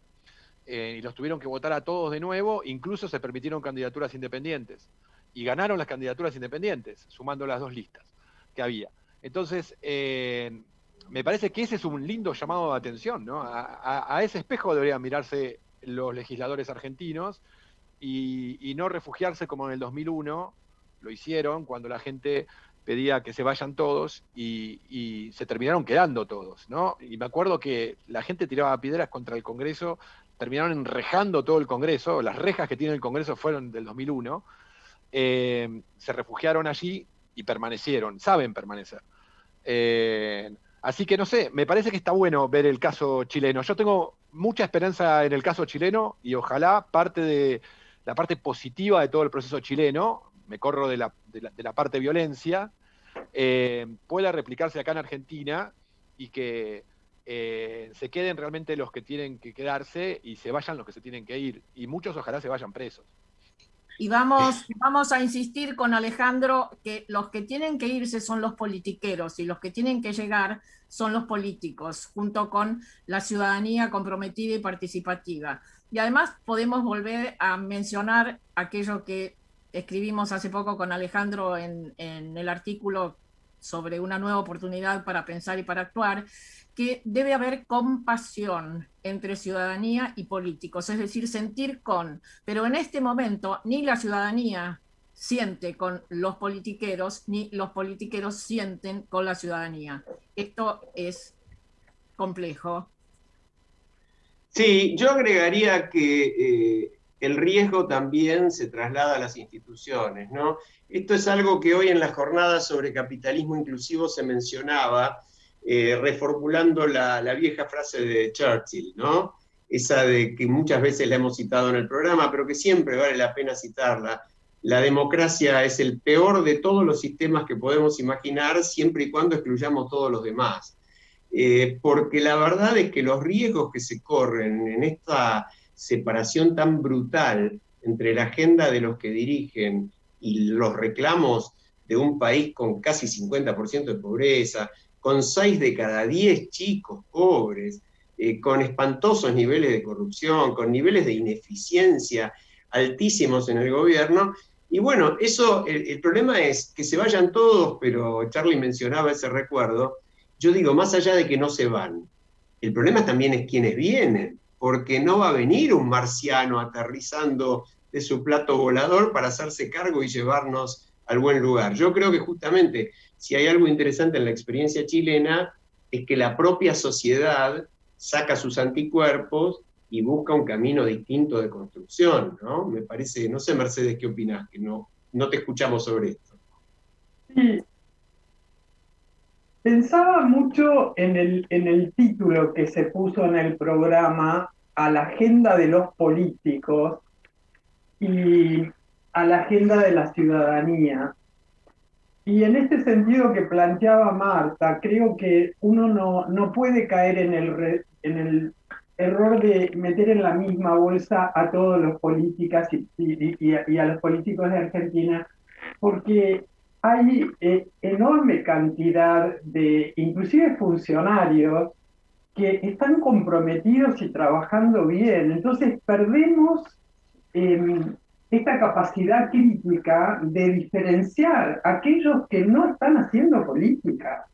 Y los tuvieron que votar a todos de nuevo, incluso se permitieron candidaturas independientes. Y ganaron las candidaturas independientes, sumando las 2 listas que había. Entonces, me parece que ese es un lindo llamado de atención, ¿no? A ese espejo deberían mirarse los legisladores argentinos y no refugiarse como en el 2001, lo hicieron cuando la gente pedía que se vayan todos y se terminaron quedando todos, ¿no? Y me acuerdo que la gente tiraba piedras contra el Congreso, terminaron enrejando todo el Congreso, las rejas que tiene el Congreso fueron del 2001, se refugiaron allí y permanecieron, saben permanecer. Así que no sé, me parece que está bueno ver el caso chileno. Yo tengo mucha esperanza en el caso chileno y ojalá parte de la parte positiva de todo el proceso chileno, me corro de la parte violencia, pueda replicarse acá en Argentina y que se queden realmente los que tienen que quedarse y se vayan los que se tienen que ir. Y muchos ojalá se vayan presos. Y vamos a insistir con Alejandro que los que tienen que irse son los politiqueros y los que tienen que llegar son los políticos, junto con la ciudadanía comprometida y participativa. Y además podemos volver a mencionar aquello que escribimos hace poco con Alejandro en el artículo sobre una nueva oportunidad para pensar y para actuar, que debe haber compasión entre ciudadanía y políticos, es decir, sentir con, pero en este momento ni la ciudadanía siente con los politiqueros, ni los politiqueros sienten con la ciudadanía. Esto es complejo. Sí, yo agregaría que el riesgo también se traslada a las instituciones, ¿no? Esto es algo que hoy en la jornada sobre capitalismo inclusivo se mencionaba, reformulando la vieja frase de Churchill, ¿no? Esa de que muchas veces la hemos citado en el programa, pero que siempre vale la pena citarla. La democracia es el peor de todos los sistemas que podemos imaginar, siempre y cuando excluyamos todos los demás. Porque la verdad es que los riesgos que se corren en esta separación tan brutal entre la agenda de los que dirigen y los reclamos de un país con casi 50% de pobreza, con 6 de cada 10 chicos pobres, con espantosos niveles de corrupción, con niveles de ineficiencia altísimos en el gobierno. Y bueno, eso, el problema es que se vayan todos, pero Charlie mencionaba ese recuerdo. Yo digo, más allá de que no se van, el problema también es quienes vienen, porque no va a venir un marciano aterrizando de su plato volador para hacerse cargo y llevarnos al buen lugar. Yo creo que justamente, si hay algo interesante en la experiencia chilena, es que la propia sociedad saca sus anticuerpos y busca un camino distinto de construcción, ¿no? Me parece, no sé, Mercedes, ¿qué opinás? Que no te escuchamos sobre esto. Sí. Pensaba mucho en el título que se puso en el programa, a la agenda de los políticos y a la agenda de la ciudadanía. Y en este sentido que planteaba Marta, creo que uno no puede caer en el error de meter en la misma bolsa a todos los políticos y a los políticos de Argentina, porque hay enorme cantidad de, inclusive funcionarios, que están comprometidos y trabajando bien. Entonces perdemos esta capacidad crítica de diferenciar a aquellos que no están haciendo política,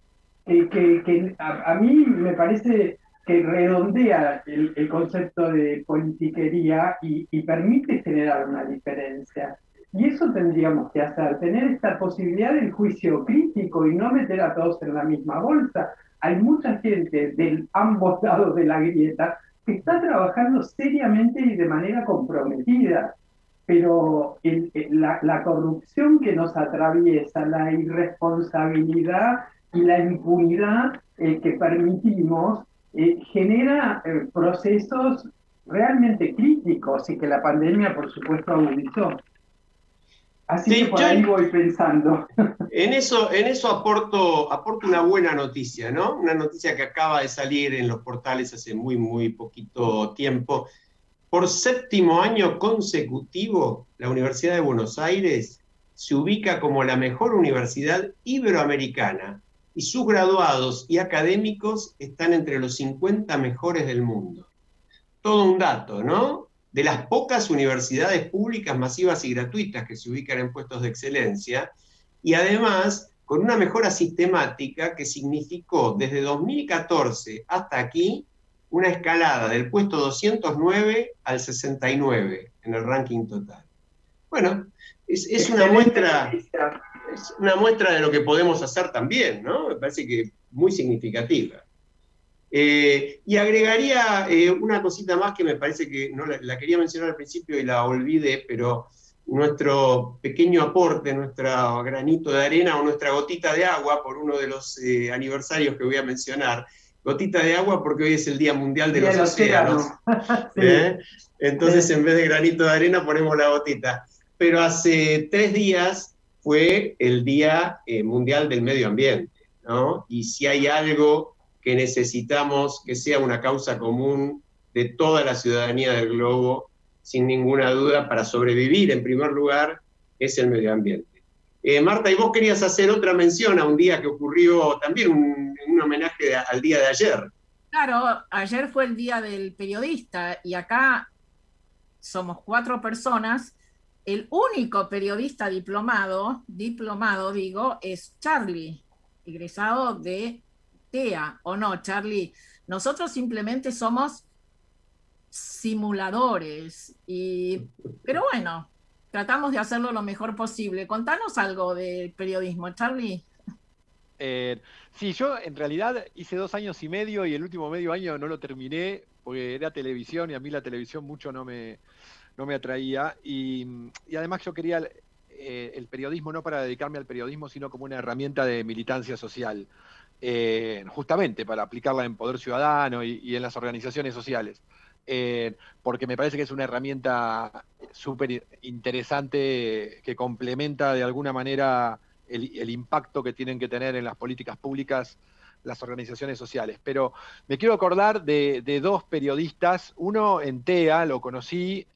que a mí me parece que redondea el concepto de politiquería y permite generar una diferencia. Y eso tendríamos que hacer, tener esta posibilidad del juicio crítico y no meter a todos en la misma bolsa. Hay mucha gente de ambos lados de la grieta que está trabajando seriamente y de manera comprometida, pero la corrupción que nos atraviesa, la irresponsabilidad y la impunidad que permitimos, genera procesos realmente críticos y que la pandemia, por supuesto, agudizó. Así Sí, que por ahí voy pensando. En eso aporto una buena noticia, ¿no? Una noticia que acaba de salir en los portales hace muy poquito tiempo. Por 7º año consecutivo, la Universidad de Buenos Aires se ubica como la mejor universidad iberoamericana y sus graduados y académicos están entre los 50 mejores del mundo. Todo un dato, ¿no? De las pocas universidades públicas masivas y gratuitas que se ubican en puestos de excelencia, y además con una mejora sistemática que significó desde 2014 hasta aquí una escalada del puesto 209 al 69 en el ranking total. Bueno, es una muestra de lo que podemos hacer también, ¿no? Me parece que muy significativa. Y agregaría una cosita más que me parece que no la quería mencionar al principio y la olvidé, pero nuestro pequeño aporte, nuestro granito de arena o nuestra gotita de agua por uno de los aniversarios que voy a mencionar. Gotita de agua porque hoy es el Día Mundial de los Océanos. Sí. Entonces, en vez de granito de arena ponemos la gotita. Pero hace 3 días fue el Día Mundial del Medio Ambiente, ¿no? Y si hay algo que necesitamos que sea una causa común de toda la ciudadanía del globo, sin ninguna duda, para sobrevivir en primer lugar, es el medio ambiente. Marta, y vos querías hacer otra mención a un día que ocurrió también, un homenaje al día de ayer. Claro, ayer fue el Día del Periodista y acá somos 4 personas. El único periodista diplomado digo, es Charlie. egresado de TEA, ¿o no, Charlie? Nosotros simplemente somos simuladores, pero bueno, tratamos de hacerlo lo mejor posible. Contanos algo del periodismo, Charlie. Sí, yo en realidad hice 2 años y medio y el último medio año no lo terminé porque era televisión y a mí la televisión mucho no me atraía y además yo quería el periodismo no para dedicarme al periodismo sino como una herramienta de militancia social, justamente para aplicarla en Poder Ciudadano y en las organizaciones sociales. Porque me parece que es una herramienta súper interesante que complementa de alguna manera el impacto que tienen que tener en las políticas públicas las organizaciones sociales. Pero me quiero acordar de 2 periodistas, uno en TEA, lo conocí,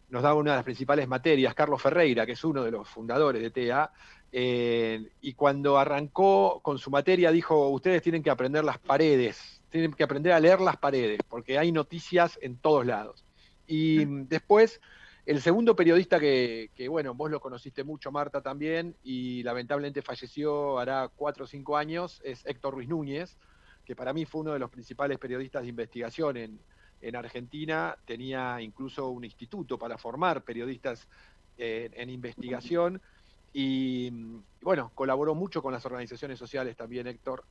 nos daba una de las principales materias, Carlos Ferreira, que es uno de los fundadores de TEA, y cuando arrancó con su materia dijo, ustedes tienen que aprender las paredes, tienen que aprender a leer las paredes, porque hay noticias en todos lados. Y después, el segundo periodista que bueno, vos lo conociste mucho, Marta, también, y lamentablemente falleció hará 4 o 5 años, es Héctor Ruiz Núñez, que para mí fue uno de los principales periodistas de investigación en Argentina. Tenía incluso un instituto para formar periodistas en investigación, y bueno, colaboró mucho con las organizaciones sociales también, Héctor,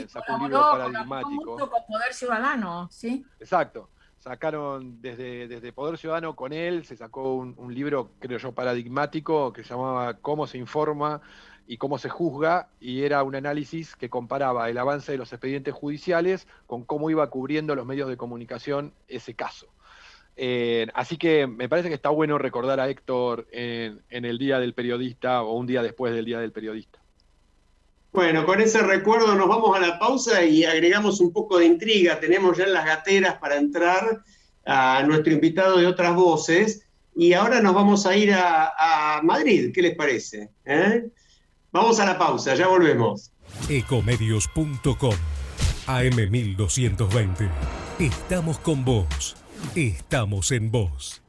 sacó un libro paradigmático. Mucho con Poder Ciudadano, ¿sí? Exacto. Sacaron desde Poder Ciudadano con él, se sacó un libro, creo yo, paradigmático, que se llamaba Cómo se informa y cómo se juzga, y era un análisis que comparaba el avance de los expedientes judiciales con cómo iba cubriendo los medios de comunicación ese caso. Así que me parece que está bueno recordar a Héctor en el Día del Periodista o un día después del Día del Periodista. Bueno, con ese recuerdo nos vamos a la pausa y agregamos un poco de intriga. Tenemos ya en las gateras para entrar a nuestro invitado de Otras Voces. Y ahora nos vamos a ir a Madrid. ¿Qué les parece? Vamos a la pausa, ya volvemos. Ecomedios.com AM1220. Estamos con vos. Estamos en vos.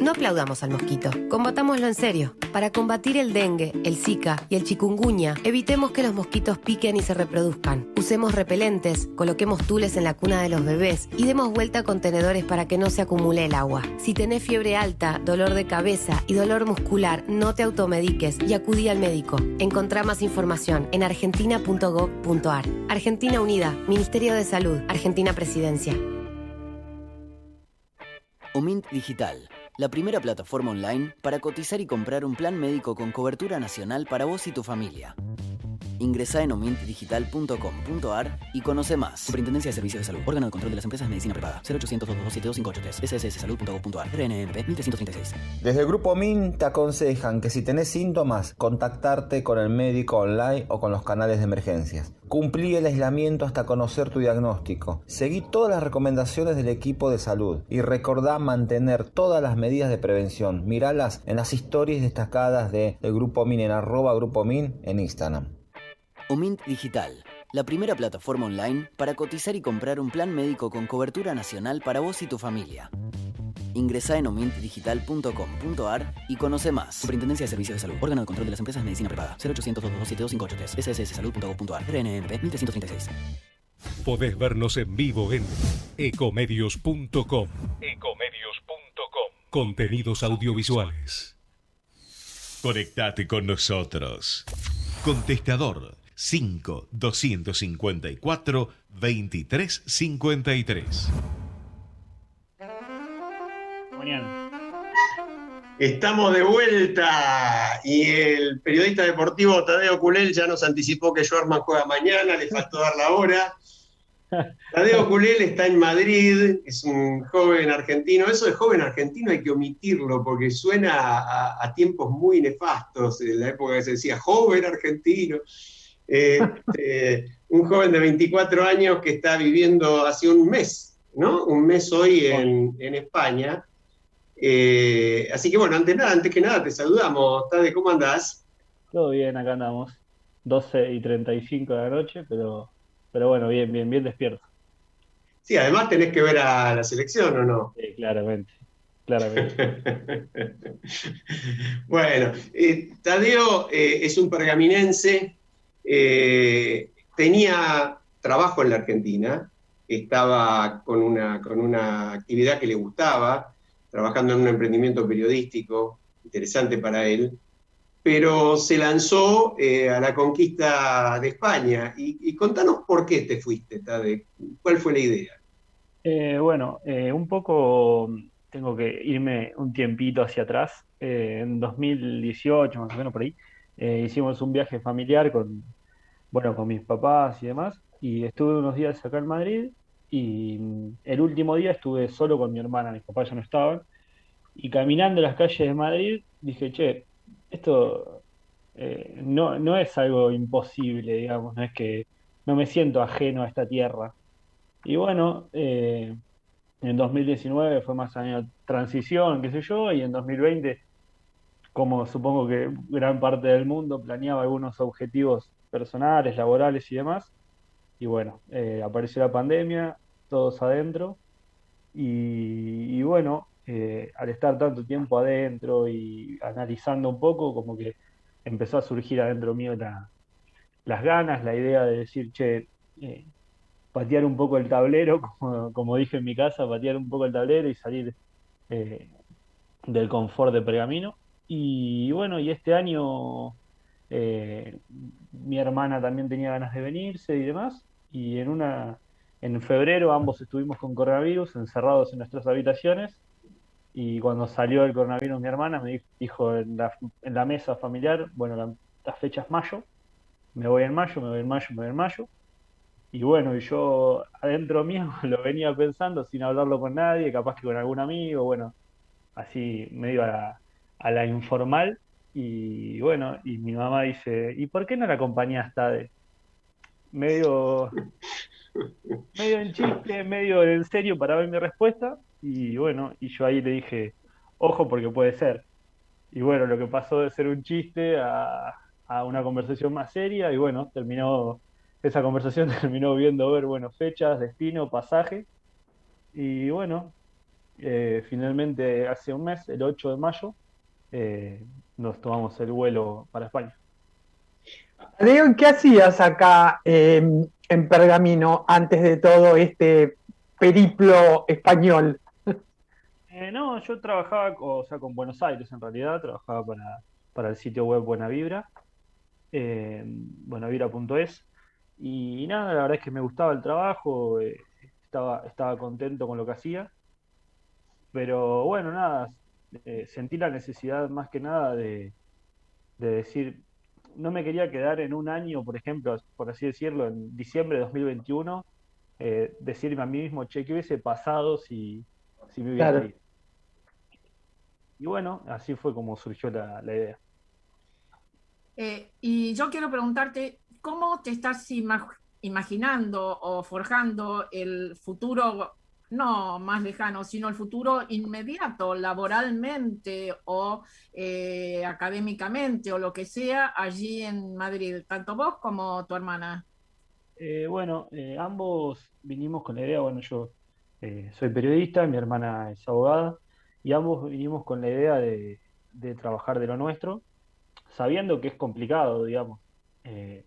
No aplaudamos al mosquito, combatámoslo en serio. Para combatir el dengue, el zika y el chikungunya, evitemos que los mosquitos piquen y se reproduzcan. Usemos repelentes, coloquemos tules en la cuna de los bebés y demos vuelta a contenedores para que no se acumule el agua. Si tenés fiebre alta, dolor de cabeza y dolor muscular, no te automediques y acudí al médico. Encontrá más información en argentina.gov.ar. Argentina Unida, Ministerio de Salud, Argentina Presidencia. Omint Digital, la primera plataforma online para cotizar y comprar un plan médico con cobertura nacional para vos y tu familia. Ingresá en omintdigital.com.ar y conoce más. Superintendencia de Servicios de Salud. Órgano de control de las empresas de medicina privada. 0800-227-258-3. SSSsalud.gov.ar. RNMP 1336. Desde el Grupo MIN te aconsejan que si tenés síntomas, contactarte con el médico online o con los canales de emergencias. Cumplí el aislamiento hasta conocer tu diagnóstico. Seguí todas las recomendaciones del equipo de salud y recordá mantener todas las medidas de prevención. Míralas en las historias destacadas del Grupo MIN en @GrupoMin en Instagram. Omint Digital, la primera plataforma online para cotizar y comprar un plan médico con cobertura nacional para vos y tu familia. Ingresá en omintdigital.com.ar y conoce más. Superintendencia de Servicios de Salud. Órgano de control de las empresas de medicina privada. 0800-227-258-3. SSSsalud.gov.ar. RNMP 1336. Podés vernos en vivo en ecomedios.com. Contenidos audiovisuales. Conectate con nosotros. Contestador 5-254-2353. Mañana. Estamos de vuelta y el periodista deportivo Tadeo Culel ya nos anticipó que Schwarzman juega mañana, le faltó dar la hora. Tadeo Culel está en Madrid, es un joven argentino. Eso de joven argentino hay que omitirlo porque suena a tiempos muy nefastos, en la época que se decía joven argentino. Un joven de 24 años que está viviendo hace un mes, ¿no? Un mes hoy en España. Así que bueno, antes que nada te saludamos. Tade, ¿cómo andás? Todo bien, acá andamos. 12:35 de la noche, pero bueno, bien despierto. Sí, además tenés que ver a la selección, ¿o no? Sí, claramente. Bueno, Tadeo es un pergaminense tenía trabajo en la Argentina, estaba con una actividad que le gustaba, trabajando en un emprendimiento periodístico interesante para él, pero se lanzó a la conquista de España. Y contanos por qué te fuiste, Tade. ¿Cuál fue la idea? Un poco tengo que irme un tiempito hacia atrás. En 2018, más o menos por ahí, hicimos un viaje familiar con mis papás y demás, y estuve unos días acá en Madrid, y el último día estuve solo con mi hermana, mis papás ya no estaban, y caminando las calles de Madrid dije, che, esto no es algo imposible, digamos, no es que no me siento ajeno a esta tierra. Y bueno, en 2019 fue más año de transición, qué sé yo, y en 2020, como supongo que gran parte del mundo, planeaba algunos objetivos personales, laborales y demás. Y bueno, apareció la pandemia, todos adentro. Y bueno, al estar tanto tiempo adentro y analizando un poco, como que empezó a surgir adentro mío las ganas, la idea de decir, che, eh, patear un poco el tablero, como dije en mi casa, patear un poco el tablero y salir eh, del confort de Pergamino. Y bueno, y este año eh, mi hermana también tenía ganas de venirse y demás, y en febrero ambos estuvimos con coronavirus, encerrados en nuestras habitaciones, y cuando salió el coronavirus mi hermana me dijo en la mesa familiar, bueno, la fecha es mayo, me voy en mayo, me voy en mayo, me voy en mayo. Y bueno, y yo adentro mío lo venía pensando sin hablarlo con nadie, capaz que con algún amigo, bueno, así medio a la informal. Y bueno, y mi mamá dice, ¿y por qué no la acompañás, Tade? Medio, medio en chiste, medio en serio para ver mi respuesta. Y bueno, y yo ahí le dije, ojo porque puede ser. Y bueno, lo que pasó de ser un chiste a una conversación más seria, y bueno, esa conversación terminó viendo ver, bueno, fechas, destino, pasaje. Y bueno, finalmente hace un mes, el 8 de mayo, nos tomamos el vuelo para España. Leo, ¿qué hacías acá en Pergamino antes de todo este periplo español? No, yo trabajaba, o sea, con Buenos Aires en realidad, trabajaba para el sitio web Buena Vibra, buenavibra.es, y nada, la verdad es que me gustaba el trabajo, estaba contento con lo que hacía, pero bueno, nada, sentí la necesidad más que nada de decir, no me quería quedar en un año, por ejemplo, por así decirlo, en diciembre de 2021, decirme a mí mismo, che, ¿qué hubiese pasado si me hubiese Claro. ido? Y bueno, así fue como surgió la idea. Y yo quiero preguntarte, ¿cómo te estás imaginando o forjando el futuro, no más lejano, sino el futuro inmediato, laboralmente o académicamente o lo que sea, allí en Madrid, tanto vos como tu hermana? Ambos vinimos con la idea, bueno, yo soy periodista, mi hermana es abogada, y ambos vinimos con la idea de trabajar de lo nuestro, sabiendo que es complicado, digamos. Eh,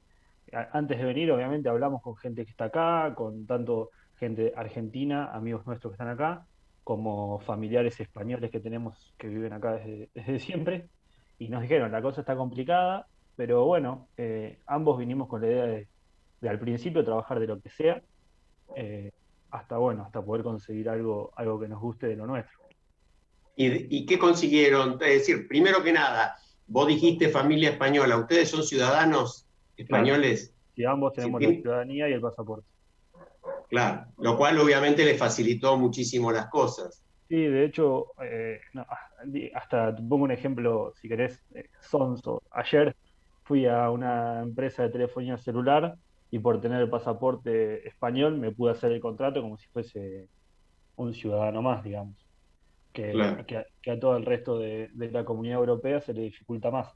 Antes de venir, obviamente, hablamos con gente que está acá, con tanto gente argentina, amigos nuestros que están acá, como familiares españoles que tenemos que viven acá desde siempre, y nos dijeron, la cosa está complicada, pero bueno, ambos vinimos con la idea de al principio trabajar de lo que sea, eh, hasta poder conseguir algo que nos guste de lo nuestro. ¿Y qué consiguieron? Es decir, primero que nada, vos dijiste familia española, ¿ustedes son ciudadanos Claro, españoles? y ambos Sí, tenemos la ciudadanía y el pasaporte. claro, lo cual obviamente les facilitó muchísimo las cosas. Sí, de hecho, hasta te pongo un ejemplo, si querés, sonso. Ayer fui a una empresa de telefonía celular y por tener el pasaporte español me pude hacer el contrato como si fuese un ciudadano más, digamos, Claro. que a todo el resto de la comunidad europea se le dificulta más.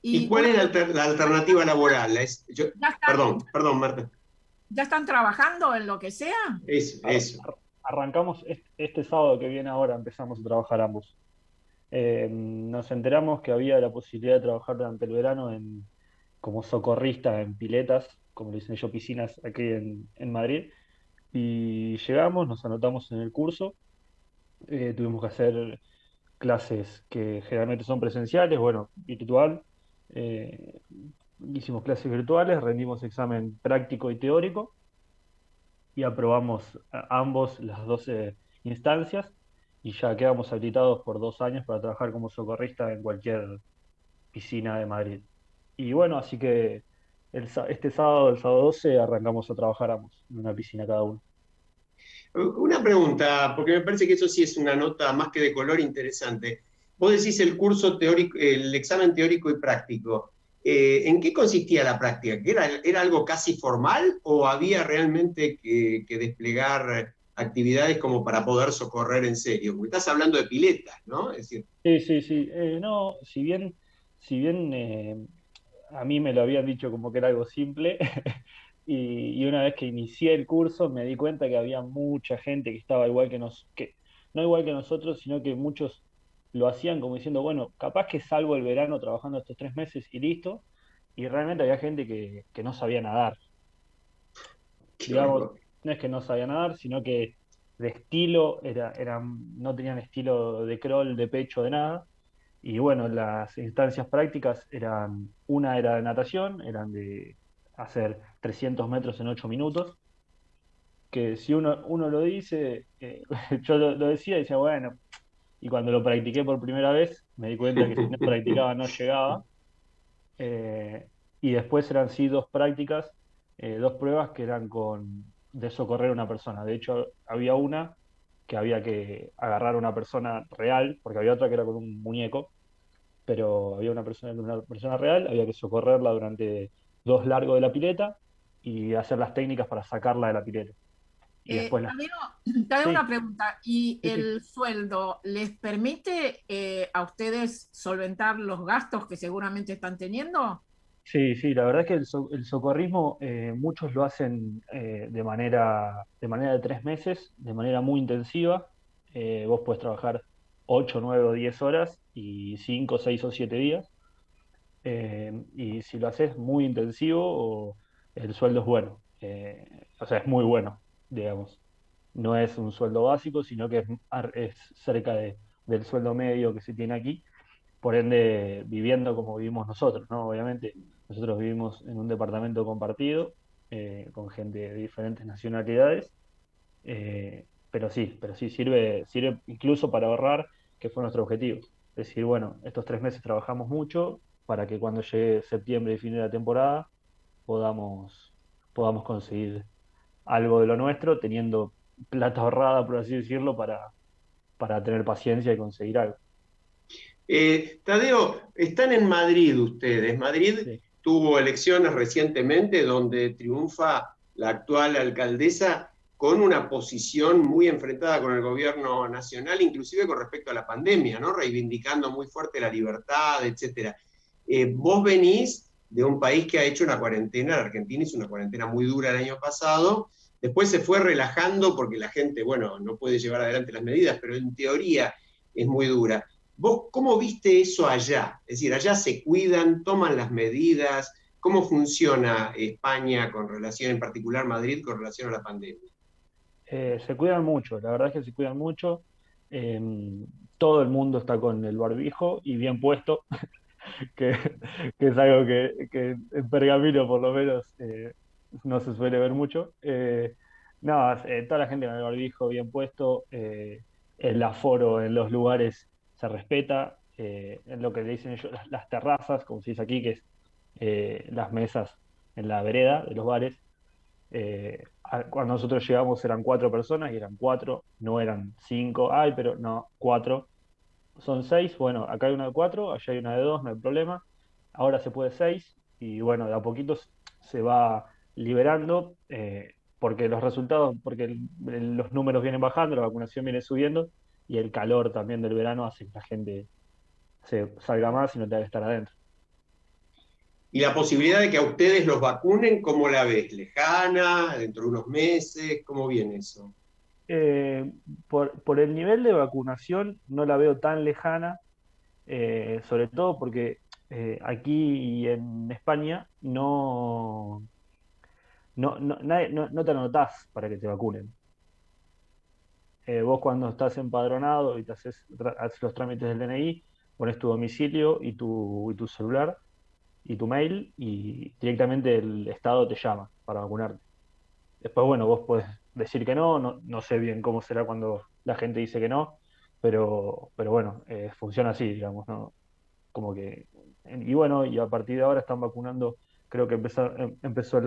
¿Y Y cuál una, es la alternativa laboral? ¿ya están, Perdón, Marta. ya están trabajando en lo que sea? Eso. Arrancamos este sábado que viene ahora, empezamos a trabajar ambos. Nos enteramos que había la posibilidad de trabajar durante el verano como socorrista en piletas, como le dicen ellos, piscinas aquí en Madrid. Y llegamos, nos anotamos en el curso, tuvimos que hacer clases que generalmente son presenciales, bueno, virtual. eh, Hicimos clases virtuales, rendimos examen práctico y teórico y aprobamos ambos las 12 instancias y ya quedamos habilitados por 2 años para trabajar como socorrista en cualquier piscina de Madrid. Y bueno, así que este sábado, el sábado 12, arrancamos a trabajar ambos en una piscina cada uno. Una pregunta, porque me parece que eso sí es una nota más que de color interesante. Vos decís el curso teórico, el examen teórico y práctico. ¿En qué consistía la práctica? ¿Que era algo casi formal o había realmente que desplegar actividades como para poder socorrer en serio? Porque estás hablando de piletas, ¿no? Es decir, Sí, sí, sí. No, si bien a mí me lo habían dicho como que era algo simple, y una vez que inicié el curso me di cuenta que había mucha gente que estaba igual que no igual que nosotros, sino que muchos lo hacían como diciendo, bueno, capaz que salgo el verano trabajando estos 3 meses y listo, y realmente había gente que no sabía nadar. qué Digamos, horror. no es que no sabía nadar, sino que de estilo no tenían estilo de crawl, de pecho, de nada. Y bueno, las instancias prácticas una era de natación, eran de hacer 300 metros en 8 minutos, que si uno lo dice, yo lo decía y decía, bueno, y cuando lo practiqué por primera vez, me di cuenta que si no practicaba no llegaba. eh, y después eran sí dos prácticas, dos pruebas que eran de socorrer a una persona. De hecho, había una que había que agarrar a una persona real, porque había otra que era con un muñeco, pero había una persona real, había que socorrerla durante 2 largos de la pileta y hacer las técnicas para sacarla de la pileta. Y después Te hago Sí, una pregunta. ¿Y sí, sí. el sueldo les permite a ustedes solventar los gastos que seguramente están teniendo? Sí, sí, la verdad es que el socorrismo muchos lo hacen de manera de 3 meses, de manera muy intensiva. Vos podés trabajar 8, 9 o 10 horas y 5, 6 o 7 días. Y si lo haces muy intensivo, el sueldo es bueno. O sea, es muy bueno, digamos. No es un sueldo básico, sino que es cerca del sueldo medio que se tiene aquí. Por ende, viviendo como vivimos nosotros, ¿no? Obviamente, nosotros vivimos en un departamento compartido, con gente de diferentes nacionalidades, pero sí, sirve incluso para ahorrar, que fue nuestro objetivo. Es decir, bueno, estos 3 meses trabajamos mucho para que cuando llegue septiembre y fin de la temporada podamos, podamos conseguir algo de lo nuestro, teniendo plata ahorrada, por así decirlo, para tener paciencia y conseguir algo. Tadeo, están en Madrid ustedes. Madrid Sí. tuvo elecciones recientemente donde triunfa la actual alcaldesa con una posición muy enfrentada con el gobierno nacional, inclusive con respecto a la pandemia, ¿no? Reivindicando muy fuerte la libertad, etcétera. Vos venís de un país que ha hecho una cuarentena, la Argentina hizo una cuarentena muy dura el año pasado, después se fue relajando porque la gente, bueno, no puede llevar adelante las medidas, pero en teoría es muy dura. ¿Vos cómo viste eso allá? Es decir, allá se cuidan, toman las medidas. ¿Cómo funciona España con relación, en particular Madrid, con relación a la pandemia? Se cuidan mucho, la verdad es que se cuidan mucho. Eh, Todo el mundo está con el barbijo y bien puesto, que, que es algo que en Pergamino por lo menos no se suele ver mucho. No, toda la gente con el barbijo bien puesto, el aforo en los lugares se respeta, en lo que le dicen ellos las terrazas, como se dice aquí, que es las mesas en la vereda de los bares. Cuando nosotros llegamos eran 4 personas y eran 4, no eran 5, ay, pero no, 4. Son 6, bueno, acá hay una de 4, allá hay una de 2, no hay problema. Ahora se puede 6 y bueno, de a poquitos se va liberando, porque los resultados, porque los números vienen bajando, la vacunación viene subiendo y el calor también del verano hace que la gente se salga más y no tenga que estar adentro. Y la posibilidad de que a ustedes los vacunen, ¿cómo la ves? ¿Lejana? ¿Dentro de unos meses? ¿Cómo viene eso? Eh, por el nivel de vacunación no la veo tan lejana, sobre todo porque aquí en España no te anotás para que te vacunen. Vos cuando estás empadronado y te haces los trámites del DNI, pones tu domicilio y tu celular y tu mail y directamente el Estado te llama para vacunarte. Después, bueno, vos podés decir que no sé bien cómo será cuando la gente dice que no, pero bueno, funciona así, digamos, ¿no? Como que, y bueno, y a partir de ahora están vacunando, creo que empezó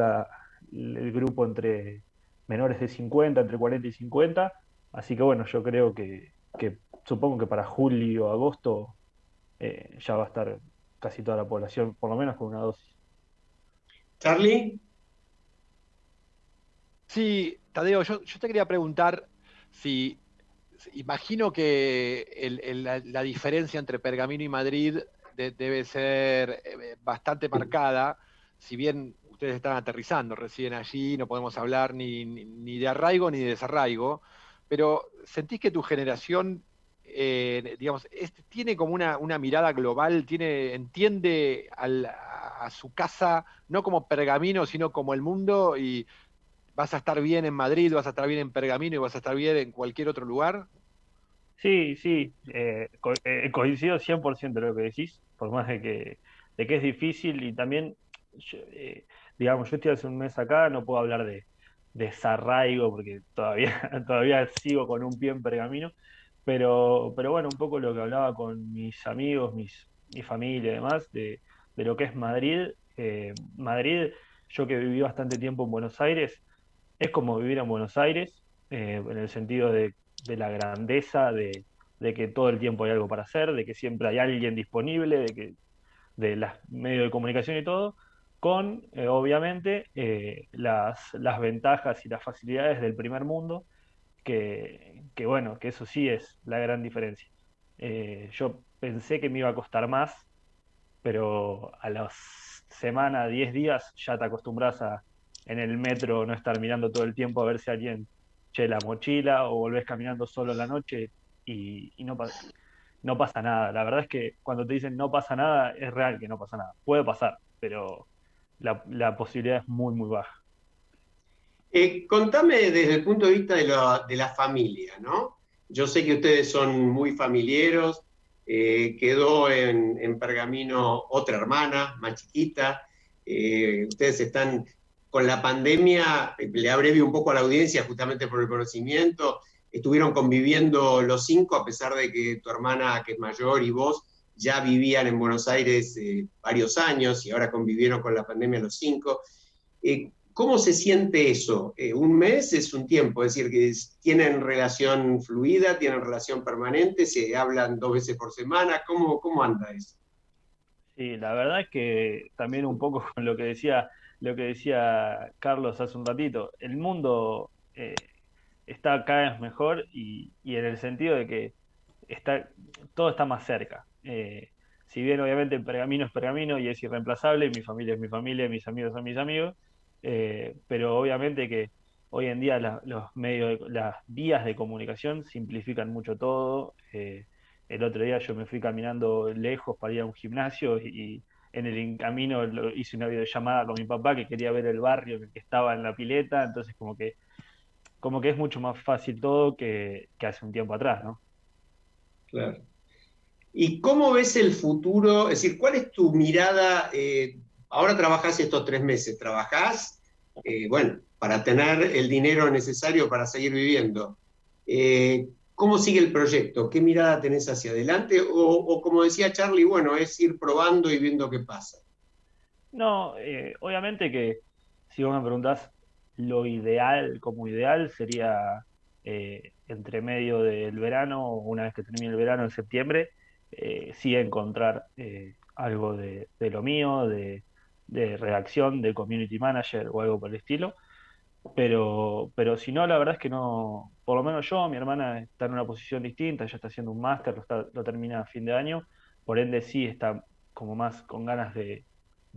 el grupo entre menores de 50, entre 40 y 50, así que bueno, yo creo que supongo que para julio o agosto ya va a estar casi toda la población, por lo menos con una dosis. Charlie. Sí, Tadeo, yo te quería preguntar si, imagino que la diferencia entre Pergamino y Madrid debe ser bastante marcada, si bien ustedes están aterrizando recién allí, no podemos hablar ni de arraigo ni de desarraigo, pero ¿sentís que tu generación, digamos, tiene como una mirada global, entiende a su casa, no como Pergamino, sino como el mundo, y vas a estar bien en Madrid, vas a estar bien en Pergamino y vas a estar bien en cualquier otro lugar? Sí, sí, coincido 100% en lo que decís, por más de que es difícil y también, digamos, yo estoy hace un mes acá, no puedo hablar de desarraigo porque todavía, todavía sigo con un pie en Pergamino, pero bueno, un poco lo que hablaba con mis amigos, mi familia y demás, de lo que es Madrid. Madrid, yo que viví bastante tiempo en Buenos Aires, es como vivir en Buenos Aires, en el sentido de la grandeza, de que todo el tiempo hay algo para hacer, de que siempre hay alguien disponible, de los medios de comunicación y todo, con obviamente las ventajas y las facilidades del primer mundo, que bueno, que eso sí es la gran diferencia. Yo pensé que me iba a costar más, pero a las semanas, 10 días, ya te acostumbras a en el metro no estar mirando todo el tiempo a ver si alguien che la mochila o volvés caminando solo en la noche y no pasa nada. La verdad es que cuando te dicen no pasa nada, es real que no pasa nada. Puede pasar, pero la posibilidad es muy, muy baja. Contame desde el punto de vista de la familia, ¿no? Yo sé que ustedes son muy familiares, quedó en Pergamino otra hermana, más chiquita, ustedes están con la pandemia, le abrevio un poco a la audiencia justamente por el conocimiento, estuvieron conviviendo los 5 a pesar de que tu hermana, que es mayor, y vos ya vivían en Buenos Aires varios años y ahora convivieron con la pandemia los 5. ¿Cómo se siente eso? Un mes es un tiempo, es decir, que tienen relación fluida, tienen relación permanente, se hablan 2 veces por semana, ¿cómo anda eso? Sí, la verdad es que también un poco con lo que decía Carlos hace un ratito, el mundo está cada vez mejor y en el sentido de que todo está más cerca. Si bien obviamente el Pergamino es Pergamino y es irreemplazable, mi familia es mi familia, mis amigos son mis amigos, pero obviamente que hoy en día los medios, las vías de comunicación simplifican mucho todo. El otro día yo me fui caminando lejos para ir a un gimnasio y en el camino hice una videollamada con mi papá que quería ver el barrio en el que estaba en la pileta, entonces como que es mucho más fácil todo que hace un tiempo atrás, ¿no? Claro. ¿Y cómo ves el futuro? Es decir, ¿cuál es tu mirada? Ahora trabajás estos 3 meses, trabajás, bueno, para tener el dinero necesario para seguir viviendo. ¿Cómo sigue el proyecto? ¿Qué mirada tenés hacia adelante? O como decía Charlie, bueno, es ir probando y viendo qué pasa. No, obviamente que si vos me preguntás lo ideal, como ideal sería entre medio del verano, una vez que termine el verano en septiembre, sí encontrar algo de lo mío, de redacción, de community manager o algo por el estilo. Pero si no, la verdad es que no, por lo menos yo, mi hermana está en una posición distinta, ella está haciendo un máster, lo termina a fin de año, por ende sí está como más con ganas de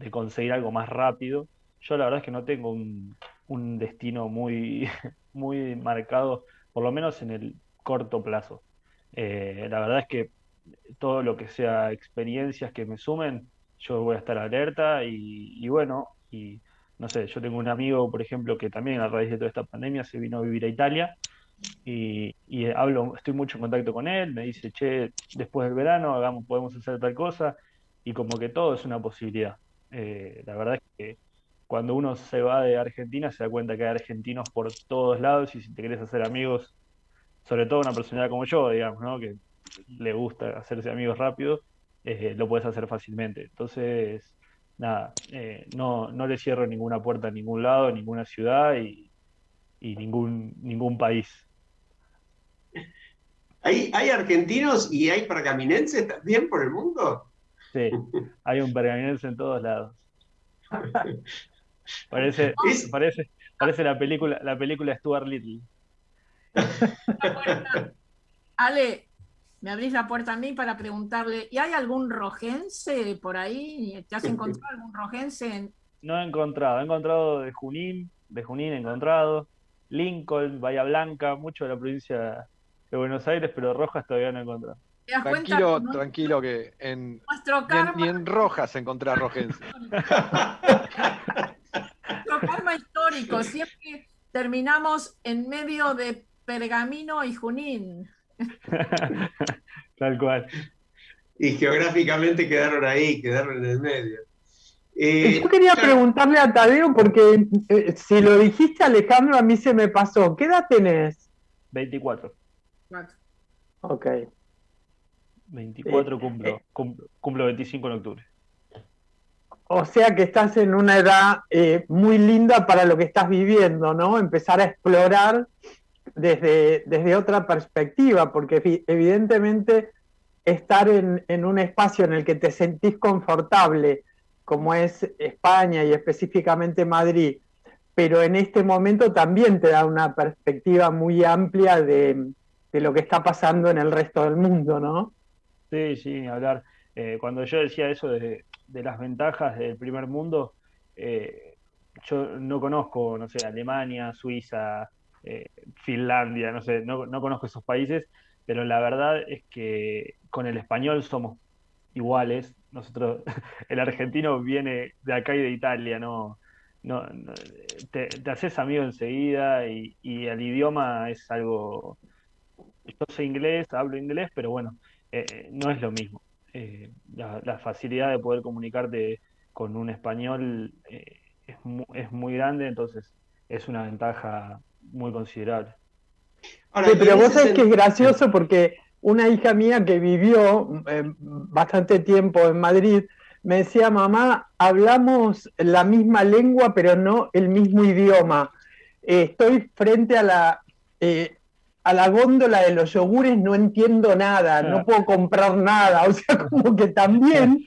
conseguir algo más rápido. Yo la verdad es que no tengo un destino muy, muy marcado, por lo menos en el corto plazo. La verdad es que todo lo que sea experiencias que me sumen, yo voy a estar alerta y bueno, y no sé, yo tengo un amigo, por ejemplo, que también a raíz de toda esta pandemia se vino a vivir a Italia y estoy mucho en contacto con él, me dice, che, después del verano podemos hacer tal cosa, y como que todo es una posibilidad. La verdad es que cuando uno se va de Argentina se da cuenta que hay argentinos por todos lados, y si te querés hacer amigos, sobre todo una personalidad como yo, digamos, ¿no? Que le gusta hacerse amigos rápido, lo puedes hacer fácilmente. Entonces, nada, no le cierro ninguna puerta a ningún lado, ninguna ciudad y ningún país. ¿Hay argentinos y hay pergaminenses también por el mundo? Sí, hay un pergaminense en todos lados. Parece la película Stuart Little. Ale, me abrís la puerta a mí para preguntarle, ¿y hay algún rojense por ahí? ¿Te has encontrado algún rojense? No he encontrado de Junín he encontrado, Lincoln, Bahía Blanca, mucho de la provincia de Buenos Aires, pero Rojas todavía no he encontrado. ¿Te das cuenta? Tranquilo que ni en Rojas encontré rojense. Nuestro karma histórico, siempre terminamos en medio de Pergamino y Junín. Tal cual. Y geográficamente quedaron ahí, quedaron en el medio. Yo quería preguntarle a Tadeo, porque si lo dijiste, Alejandro, a mí se me pasó. ¿Qué edad tenés? 24. Ok. 24 cumplo 25 en octubre. O sea que estás en una edad muy linda para lo que estás viviendo, ¿no? Empezar a explorar desde otra perspectiva, porque evidentemente estar en un espacio en el que te sentís confortable, como es España y específicamente Madrid, pero en este momento también te da una perspectiva muy amplia de lo que está pasando en el resto del mundo, ¿no? Sí, ni hablar. Cuando yo decía eso de las ventajas del primer mundo, yo no conozco, no sé, Alemania, Suiza, Finlandia, no sé, no conozco esos países, pero la verdad es que con el español somos iguales. Nosotros, el argentino viene de acá y de Italia, te haces amigo enseguida y el idioma es algo. Yo sé inglés, hablo inglés, pero bueno, no es lo mismo. La facilidad de poder comunicarte con un español es muy grande, entonces es una ventaja muy considerable. Ahora, sí, pero vos sabés que es gracioso porque una hija mía que vivió bastante tiempo en Madrid me decía, mamá, hablamos la misma lengua pero no el mismo idioma. Estoy frente a la góndola de los yogures, no entiendo nada, no puedo comprar nada. O sea, como que también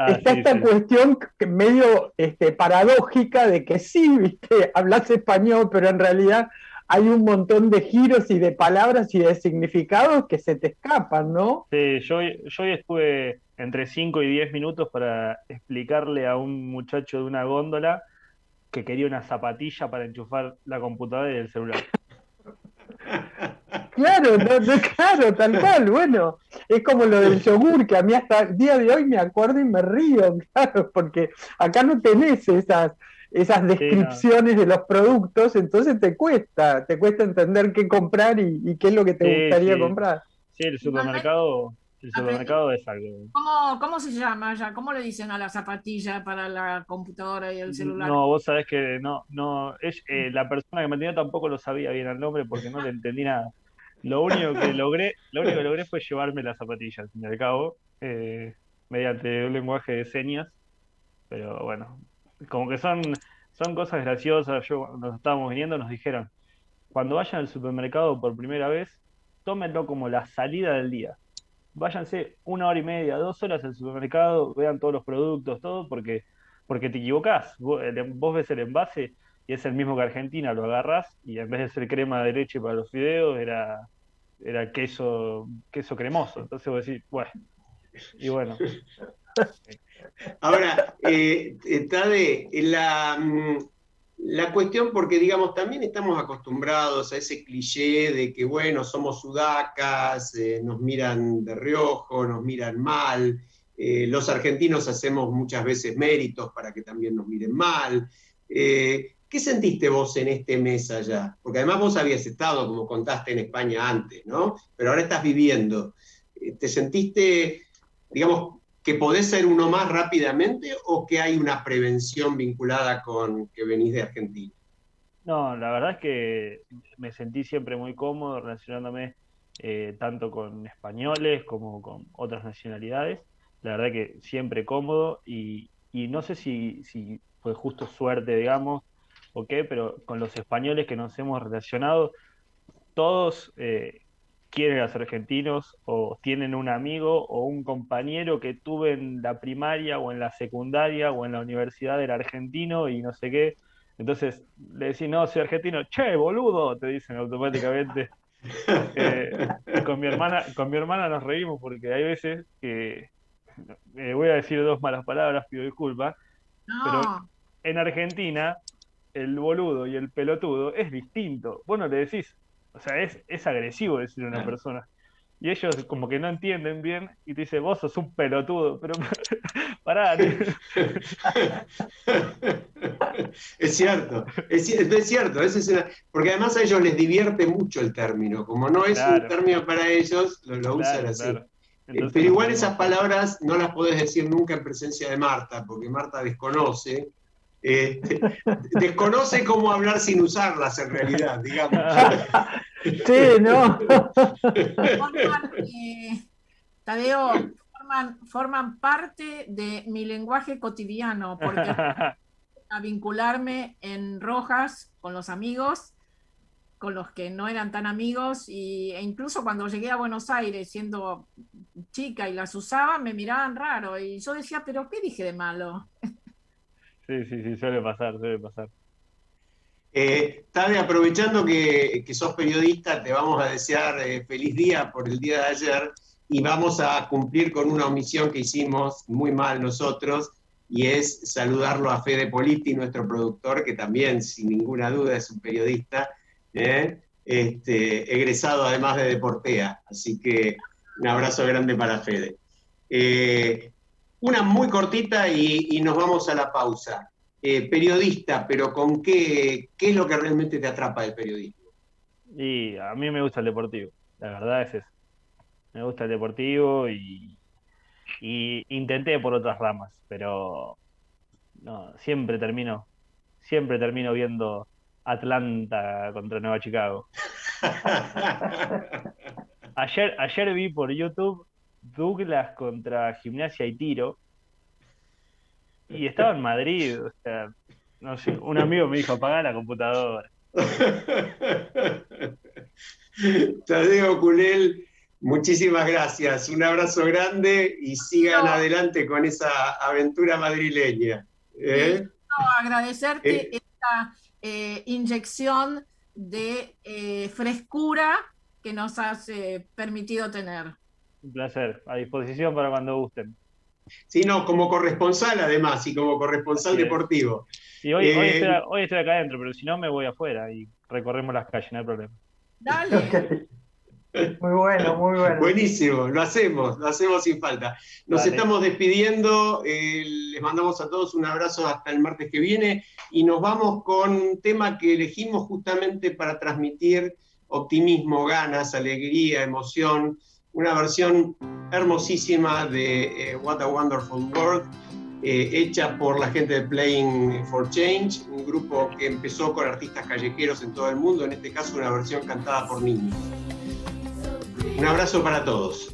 está esta cuestión medio paradójica de que sí, ¿viste? Hablas español, pero en realidad hay un montón de giros y de palabras y de significados que se te escapan, ¿no? Sí, yo hoy estuve entre 5 y 10 minutos para explicarle a un muchacho de una góndola que quería una zapatilla para enchufar la computadora y el celular. Claro, claro, tal cual. Bueno, es como lo del yogur, que a mí hasta el día de hoy me acuerdo y me río, claro, porque acá no tenés esas descripciones de los productos, entonces te cuesta entender qué comprar y qué es lo que te gustaría comprar. Sí, el supermercado es algo. ¿Cómo se llama ya? ¿Cómo le dicen a la zapatilla para la computadora y el celular? No, vos sabés que no, la persona que me atendió tampoco lo sabía bien el nombre porque no le entendí nada. Lo único que logré fue llevarme la zapatilla, al fin y al cabo, mediante un lenguaje de señas, pero bueno, como que son cosas graciosas. Nos estábamos viniendo, nos dijeron, cuando vayan al supermercado por primera vez, tómenlo como la salida del día. Váyanse 1 hora y media, 2 horas al supermercado, vean todos los productos, todo, porque te equivocás. Vos ves el envase y es el mismo que Argentina, lo agarrás y en vez de ser crema de leche para los fideos, era queso cremoso. Entonces vos decís, bueno, y bueno. Ahora, Tade, la cuestión, porque digamos, también estamos acostumbrados a ese cliché de que, bueno, somos sudacas, nos miran de reojo, nos miran mal, los argentinos hacemos muchas veces méritos para que también nos miren mal. ¿Qué sentiste vos en este mes allá? Porque además vos habías estado, como contaste, en España antes, ¿no? Pero ahora estás viviendo. ¿Te sentiste, digamos, que podés ser uno más rápidamente o que hay una prevención vinculada con que venís de Argentina? No, la verdad es que me sentí siempre muy cómodo relacionándome tanto con españoles como con otras nacionalidades. La verdad que siempre cómodo y no sé si fue justo suerte, digamos, o qué, pero con los españoles que nos hemos relacionado, todos quieren ser argentinos o tienen un amigo o un compañero que tuve en la primaria o en la secundaria o en la universidad era argentino y no sé qué. Entonces le decís, no, soy argentino, che, boludo, te dicen automáticamente. Con mi hermana nos reímos porque hay veces que, voy a decir 2 malas palabras, pido disculpas, pero en Argentina el boludo y el pelotudo es distinto. Vos no le decís, o sea, es agresivo decirle a una persona. Y ellos como que no entienden bien y te dicen, vos sos un pelotudo, pero pará. Es cierto. Porque además a ellos les divierte mucho el término. Como no es un término para ellos, lo usan así. Claro. Entonces, pero igual esas palabras no las podés decir nunca en presencia de Marta, porque Marta desconoce. Desconoce cómo hablar sin usarlas en realidad, digamos. Sí, no. Tadeo, forman parte de mi lenguaje cotidiano, porque a vincularme en Rojas con los amigos, con los que no eran tan amigos, e incluso cuando llegué a Buenos Aires siendo chica y las usaba, me miraban raro, y yo decía, ¿pero qué dije de malo? Sí, suele pasar. Tade, aprovechando que sos periodista, te vamos a desear feliz día por el día de ayer y vamos a cumplir con una omisión que hicimos muy mal nosotros, y es saludarlo a Fede Politti, nuestro productor, que también, sin ninguna duda, es un periodista, egresado además de Deportea. Así que un abrazo grande para Fede. Una muy cortita y nos vamos a la pausa. Periodista, pero ¿con qué es lo que realmente te atrapa del periodismo? Y a mí me gusta el deportivo, la verdad es eso. Me gusta el deportivo y intenté por otras ramas, pero no, siempre termino viendo Atlanta contra Nueva Chicago. Ayer vi por YouTube Douglas contra Gimnasia y Tiro y estaba en Madrid, o sea, no sé, un amigo me dijo, apagá la computadora. Tadeo Culel, muchísimas gracias, un abrazo grande y sigan adelante con esa aventura madrileña. Agradecerte esta inyección de frescura que nos has permitido tener. Un placer, a disposición para cuando gusten. Sí, no, como corresponsal además, y como corresponsal deportivo. Y hoy estoy acá adentro, pero si no me voy afuera y recorremos las calles, no hay problema. Dale. Muy bueno. Buenísimo, lo hacemos sin falta. Nos estamos despidiendo, les mandamos a todos un abrazo hasta el martes que viene y nos vamos con un tema que elegimos justamente para transmitir optimismo, ganas, alegría, emoción, una versión hermosísima de What a Wonderful World, hecha por la gente de Playing for Change, un grupo que empezó con artistas callejeros en todo el mundo, en este caso una versión cantada por niños. Un abrazo para todos.